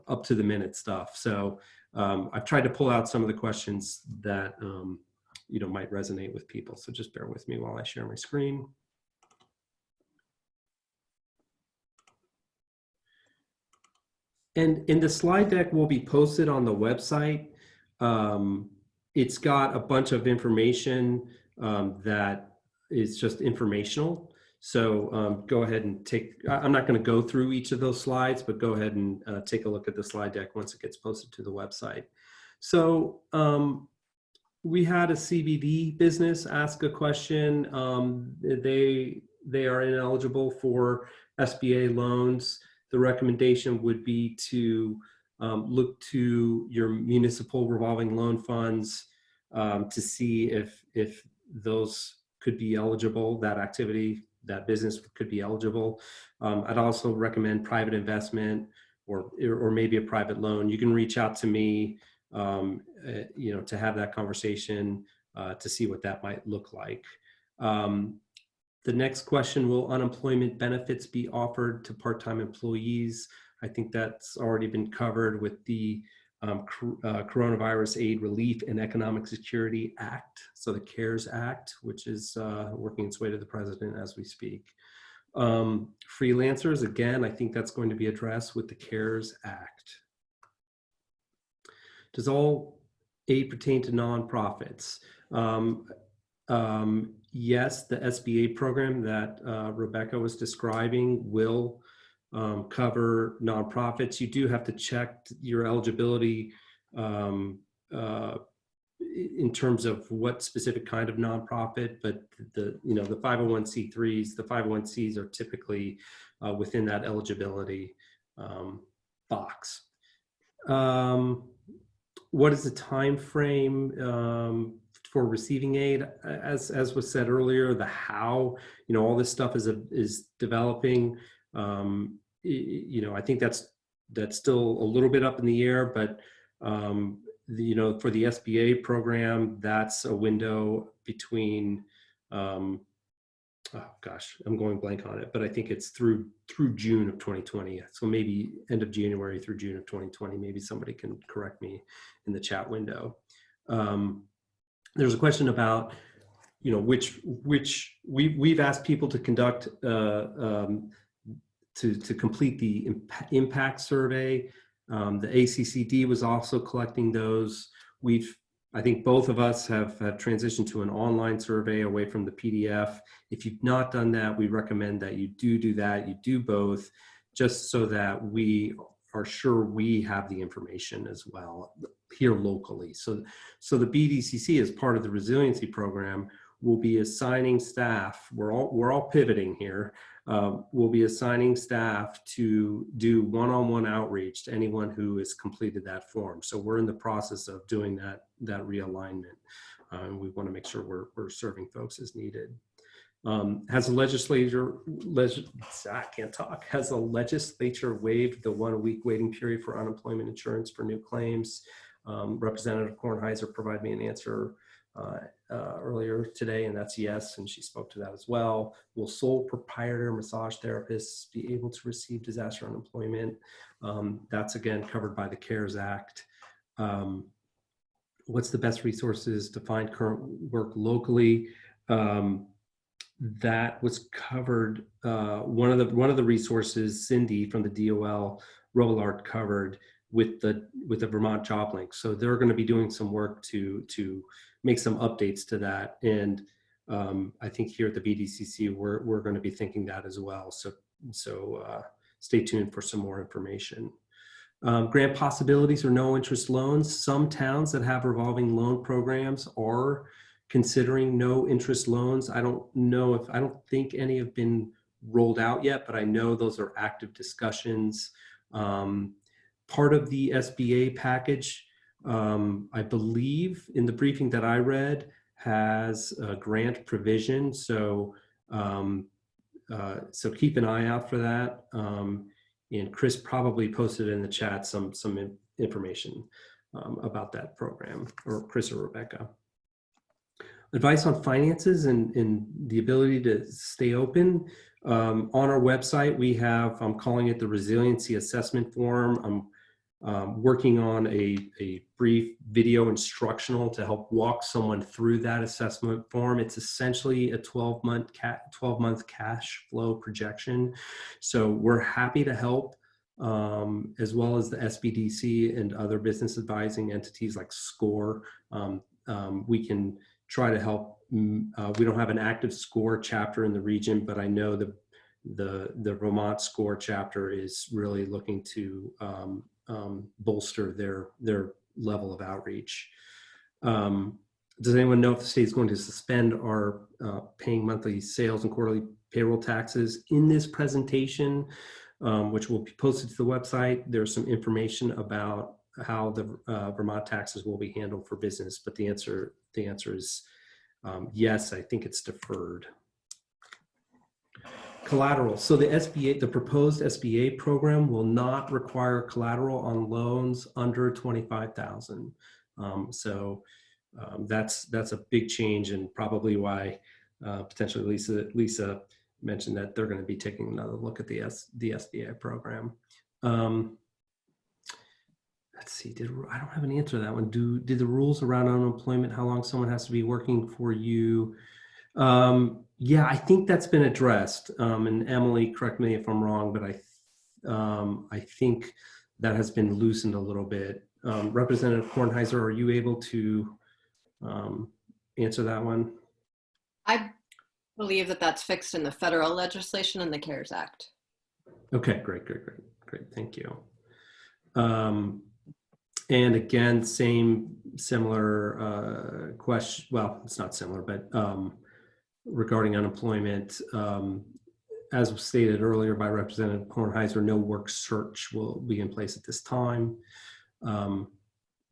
S1: up to the minute stuff. So I've tried to pull out some of the questions that, might resonate with people. So just bear with me while I share my screen. And the slide deck will be posted on the website. It's got a bunch of information that is just informational. So go ahead and I'm not going to go through each of those slides, but go ahead and take a look at the slide deck once it gets posted to the website. So we had a CBD business ask a question. They are ineligible for SBA loans. The recommendation would be to look to your municipal revolving loan funds to see if those could be eligible, that business could be eligible. I'd also recommend private investment or maybe a private loan. You can reach out to me, to have that conversation to see what that might look like. The next question, will unemployment benefits be offered to part-time employees? I think that's already been covered with the Coronavirus Aid Relief and Economic Security Act, so the CARES Act, which is working its way to the president as we speak. Freelancers, again, I think that's going to be addressed with the CARES Act. Does all aid pertain to nonprofits? Yes, the SBA program that Rebecca was describing will cover nonprofits. You do have to check your eligibility in terms of what specific kind of nonprofit, but the 501c3s, the 501cs are typically within that eligibility box. What is the time frame for receiving aid? As was said earlier, the how, all this stuff is developing. I think that's still a little bit up in the air, but for the SBA program, that's a window between, oh gosh, I'm going blank on it, but I think it's through June of 2020. So maybe end of January through June of 2020. Maybe somebody can correct me in the chat window. There's a question about, which we've asked people to conduct to complete the impact survey. The ACCD was also collecting those. I think both of us have transitioned to an online survey away from the PDF. If you've not done that, we recommend that you do that. You do both, just so that we are sure we have the information as well here locally. So the BDCC, as part of the resiliency program, will be assigning staff. We're all pivoting here. We'll be assigning staff to do one-on-one outreach to anyone who has completed that form. So we're in the process of doing that realignment. We want to make sure we're serving folks as needed. Has the legislature, I can't talk, has the legislature waived the 1 week waiting period for unemployment insurance for new claims? Representative Kornheiser provided me an answer earlier today, and that's yes, and she spoke to that as well. Will sole proprietor massage therapists be able to receive disaster unemployment? That's again covered by the CARES Act. What's the best resources to find current work locally? That was covered. One of the resources Cindy from the DOL Robillard covered with the Vermont Job Link. So they're going to be doing some work to make some updates to that. And I think here at the BDCC, we're going to be thinking that as well. So stay tuned for some more information. Grant possibilities or no interest loans. Some towns that have revolving loan programs are considering no interest loans. I don't think any have been rolled out yet, but I know those are active discussions. Part of the SBA package, I believe in the briefing that I read, has a grant provision. So keep an eye out for that. And Chris probably posted in the chat some information about that program, or Chris or Rebecca. Advice on finances and the ability to stay open. On our website, we have, I'm calling it the Resiliency Assessment Form. I'm working on a brief video instructional to help walk someone through that assessment form. It's essentially a 12-month cash flow projection. So we're happy to help, as well as the SBDC and other business advising entities like SCORE. We can try to help. We don't have an active SCORE chapter in the region, but I know the Vermont SCORE chapter is really looking to bolster their level of outreach. Does anyone know if the state is going to suspend our paying monthly sales and quarterly payroll taxes? In this presentation, which will be posted to the website, there's some information about how the Vermont taxes will be handled for business, but the answer is yes. I think it's deferred. Collateral. So the proposed SBA program will not require collateral on loans under $25,000. That's a big change, and probably why potentially Lisa mentioned that they're going to be taking another look at the SBA program. Let's see. I don't have an answer to that one. Did the rules around unemployment, how long someone has to be working for you? Yeah, I think that's been addressed. And Emily, correct me if I'm wrong, but I think that has been loosened a little bit. Representative Kornheiser, are you able to answer that one?
S9: I believe that that's fixed in the federal legislation and the CARES Act.
S1: Okay, great. Thank you. And again, similar question. Well, it's not similar, but regarding unemployment, as was stated earlier by Representative Kornheiser, no work search will be in place at this time.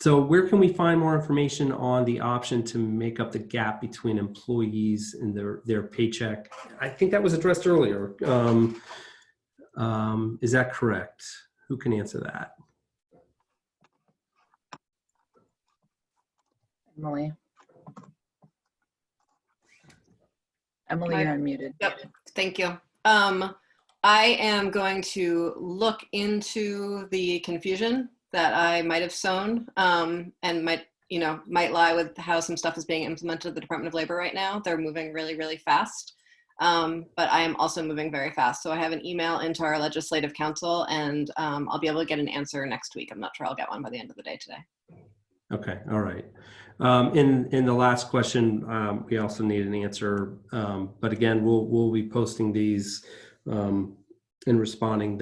S1: So where can we find more information on the option to make up the gap between employees and their paycheck? I think that was addressed earlier. Is that correct? Who can answer that?
S2: Emily, you're unmuted.
S9: Yep, thank you. I am going to look into the confusion that I might have sown, and might lie with how some stuff is being implemented at the Department of Labor right now. They're moving really, really fast, but I am also moving very fast. So I have an email into our legislative council, and I'll be able to get an answer next week. I'm not sure I'll get one by the end of the day today. Okay,
S1: all right. In the last question, we also need an answer, but again, we'll be posting these and responding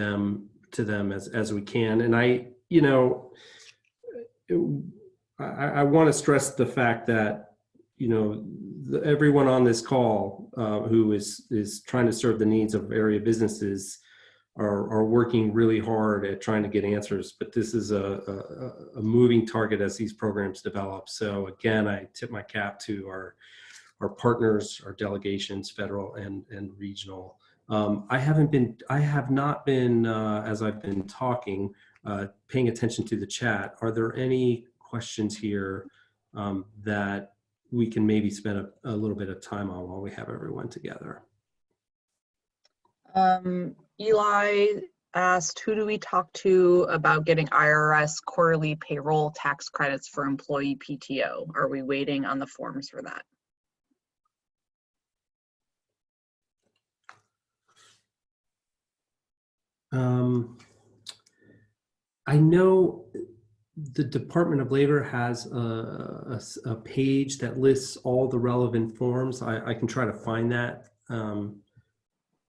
S1: to them as we can. And I want to stress the fact that everyone on this call who is trying to serve the needs of area businesses are working really hard at trying to get answers, but this is a moving target as these programs develop. So again, I tip my cap to our our partners, our delegations, federal and regional. I have not been, as I've been talking, paying attention to the chat. Are there any questions here that we can maybe spend a little bit of time on while we have everyone together?
S2: Eli asked, who do we talk to about getting IRS quarterly payroll tax credits for employee PTO? Are we waiting on the forms for that?
S1: I know the Department of Labor has a page that lists all the relevant forms. I can try to find that to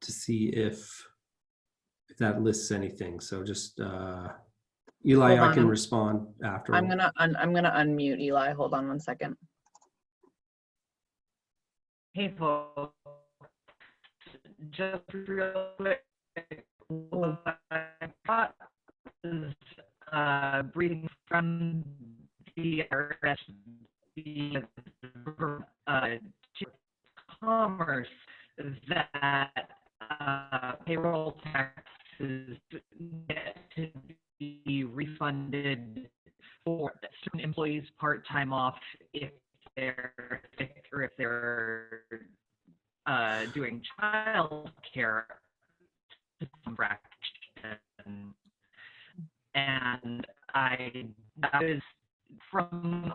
S1: see if that lists anything. So just Eli, I can respond after.
S2: I'm gonna unmute Eli. Hold on one second.
S11: Hey folks, just real quick, what I got is briefing from the IRS, the Commerce, that payroll taxes get to be refunded for certain employees part-time off if they're sick or if they're doing child care to some fraction. And that is from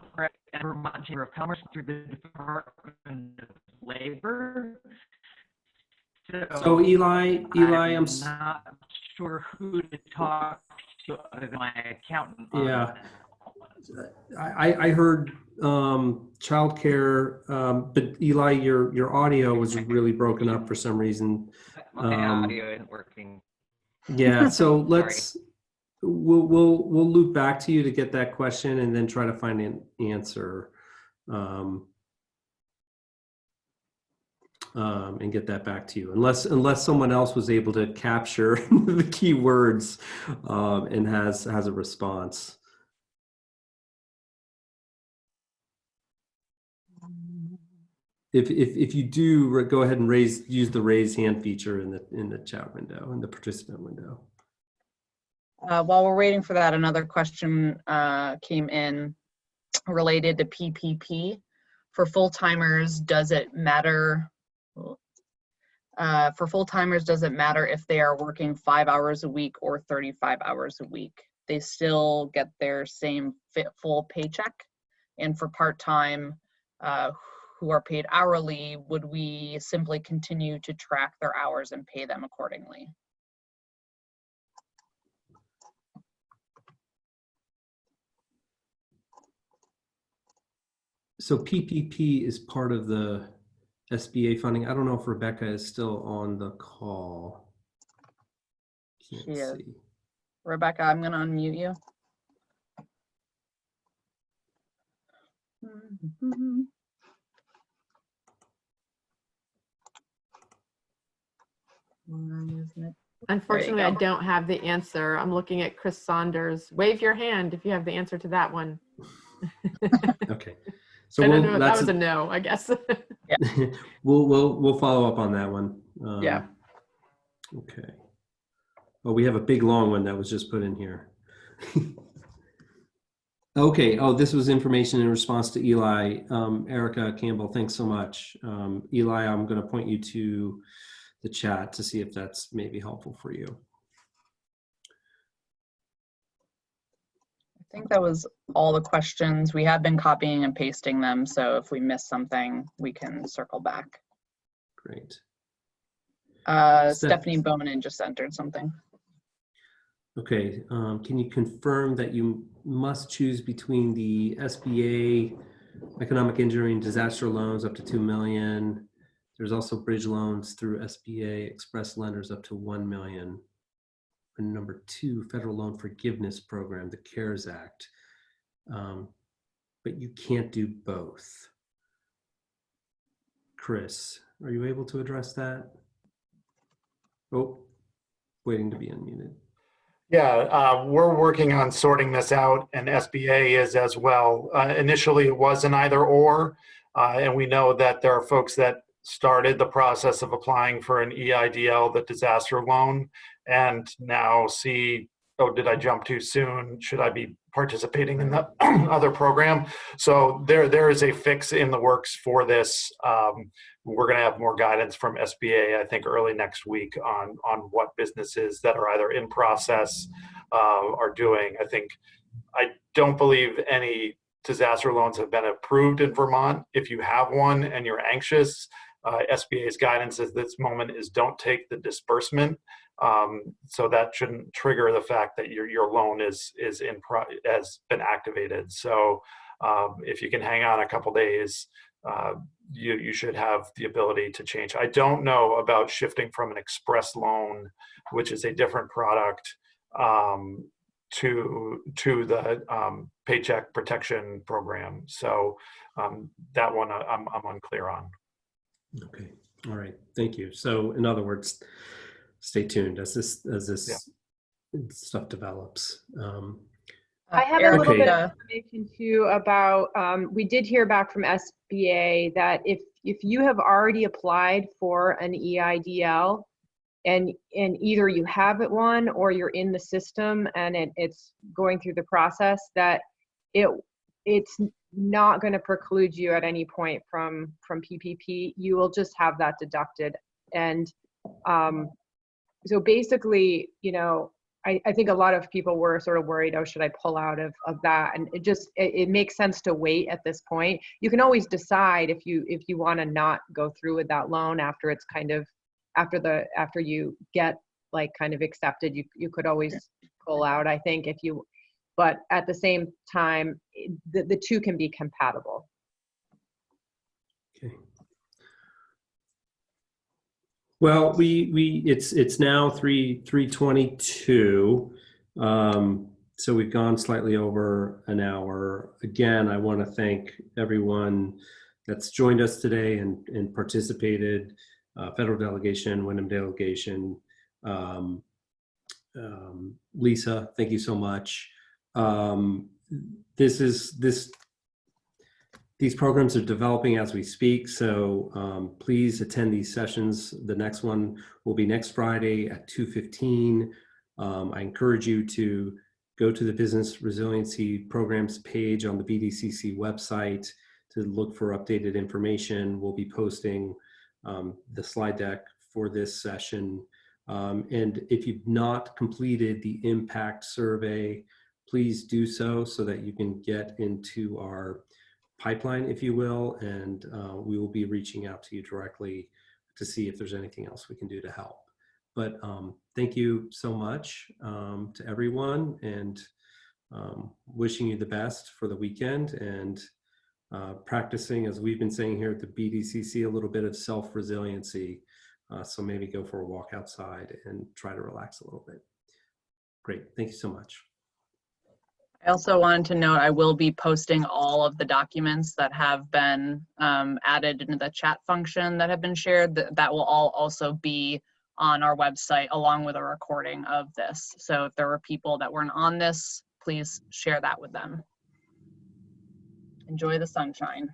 S11: Vermont Chamber of Commerce through the Department of Labor.
S1: So Eli, I'm
S11: not sure who to talk to other than my accountant.
S1: Yeah, I heard childcare, but Eli, your audio was really broken up for some reason.
S11: My audio isn't working.
S1: Yeah, so we'll loop back to you to get that question and then try to find an answer and get that back to you, unless someone else was able to capture the key words and has a response. If you do, go ahead and use the raise hand feature in the chat window, in the participant window.
S2: While we're waiting for that, another question came in related to PPP. For full-timers, does it matter? For full-timers, does it matter if they are working 5 hours a week or 35 hours a week? They still get their same full paycheck. And for part-time, who are paid hourly, would we simply continue to track their hours and pay them accordingly?
S1: So PPP is part of the SBA funding. I don't know if Rebecca is still on the call. Can't
S2: She is.
S1: see.
S2: Rebecca, I'm going to unmute you.
S7: Unfortunately, I don't have the answer. I'm looking at Chris Saunders. Wave your hand if you have the answer to that one.
S1: Okay. So
S7: I don't know if that was a no, I guess.
S2: Yeah.
S1: we'll follow up on that one.
S2: Yeah.
S1: Okay. Oh, we have a big long one that was just put in here. Okay. Oh, this was information in response to Eli. Erica Campbell, thanks so much. Eli, I'm going to point you to the chat to see if that's maybe helpful for you.
S2: I think that was all the questions. We have been copying and pasting them, so if we miss something, we can circle back.
S1: Great.
S2: Stephanie Bowman just entered something.
S1: Okay, can you confirm that you must choose between the SBA economic injury and disaster loans up to 2 million? There's also bridge loans through SBA express lenders up to 1 million. And number 2, federal loan forgiveness program, the CARES Act. But you can't do both. Chris, are you able to address that? Oh, waiting to be unmuted.
S5: Yeah, we're working on sorting this out, and SBA is as well. Initially, it was an either or, and we know that there are folks that started the process of applying for an EIDL, the disaster loan, and now see, oh, did I jump too soon? Should I be participating in the other program? So there is a fix in the works for this. We're going to have more guidance from SBA, I think, early next week on what businesses that are either in process are doing. I don't believe any disaster loans have been approved in Vermont. If you have one and you're anxious, SBA's guidance at this moment is don't take the disbursement. So that shouldn't trigger the fact that your loan has been activated. So if you can hang on a couple days, you should have the ability to change. I don't know about shifting from an express loan, which is a different product, to the Paycheck Protection Program. So that one I'm unclear on.
S1: Okay. All right. Thank you. So in other words, stay tuned as this stuff develops.
S6: I have a little bit of information too about, we did hear back from SBA that if you have already applied for an EIDL and either you have it one or you're in the system and it's going through the process, that it's not going to preclude you at any point from PPP. You will just have that deducted. And so basically, you know, I think a lot of people were sort of worried, oh, should I pull out of that? And it makes sense to wait at this point. You can always decide if you want to not go through with that loan after it's kind of, after you get like kind of accepted, you could always pull out, I think, but at the same time, the two can be compatible.
S1: Okay. Well, it's now 3:22, so we've gone slightly over an hour. Again, I want to thank everyone that's joined us today and participated. Federal Delegation, Wyndham Delegation, Lisa, thank you so much. These programs are developing as we speak, so please attend these sessions. The next one will be next Friday at 2:15. I encourage you to go to the Business Resiliency Programs page on the BDCC website to look for updated information. We'll be posting the slide deck for this session. And if you've not completed the impact survey, please do so that you can get into our pipeline, if you will, and we will be reaching out to you directly to see if there's anything else we can do to help. But thank you so much to everyone, and wishing you the best for the weekend, and practicing, as we've been saying here at the BDCC, a little bit of self-resiliency. So maybe go for a walk outside and try to relax a little bit. Great, thank you so much.
S2: I also wanted to note I will be posting all of the documents that have been added into the chat function that have been shared. That will all also be on our website along with a recording of this. So if there were people that weren't on this, please share that with them. Enjoy the sunshine.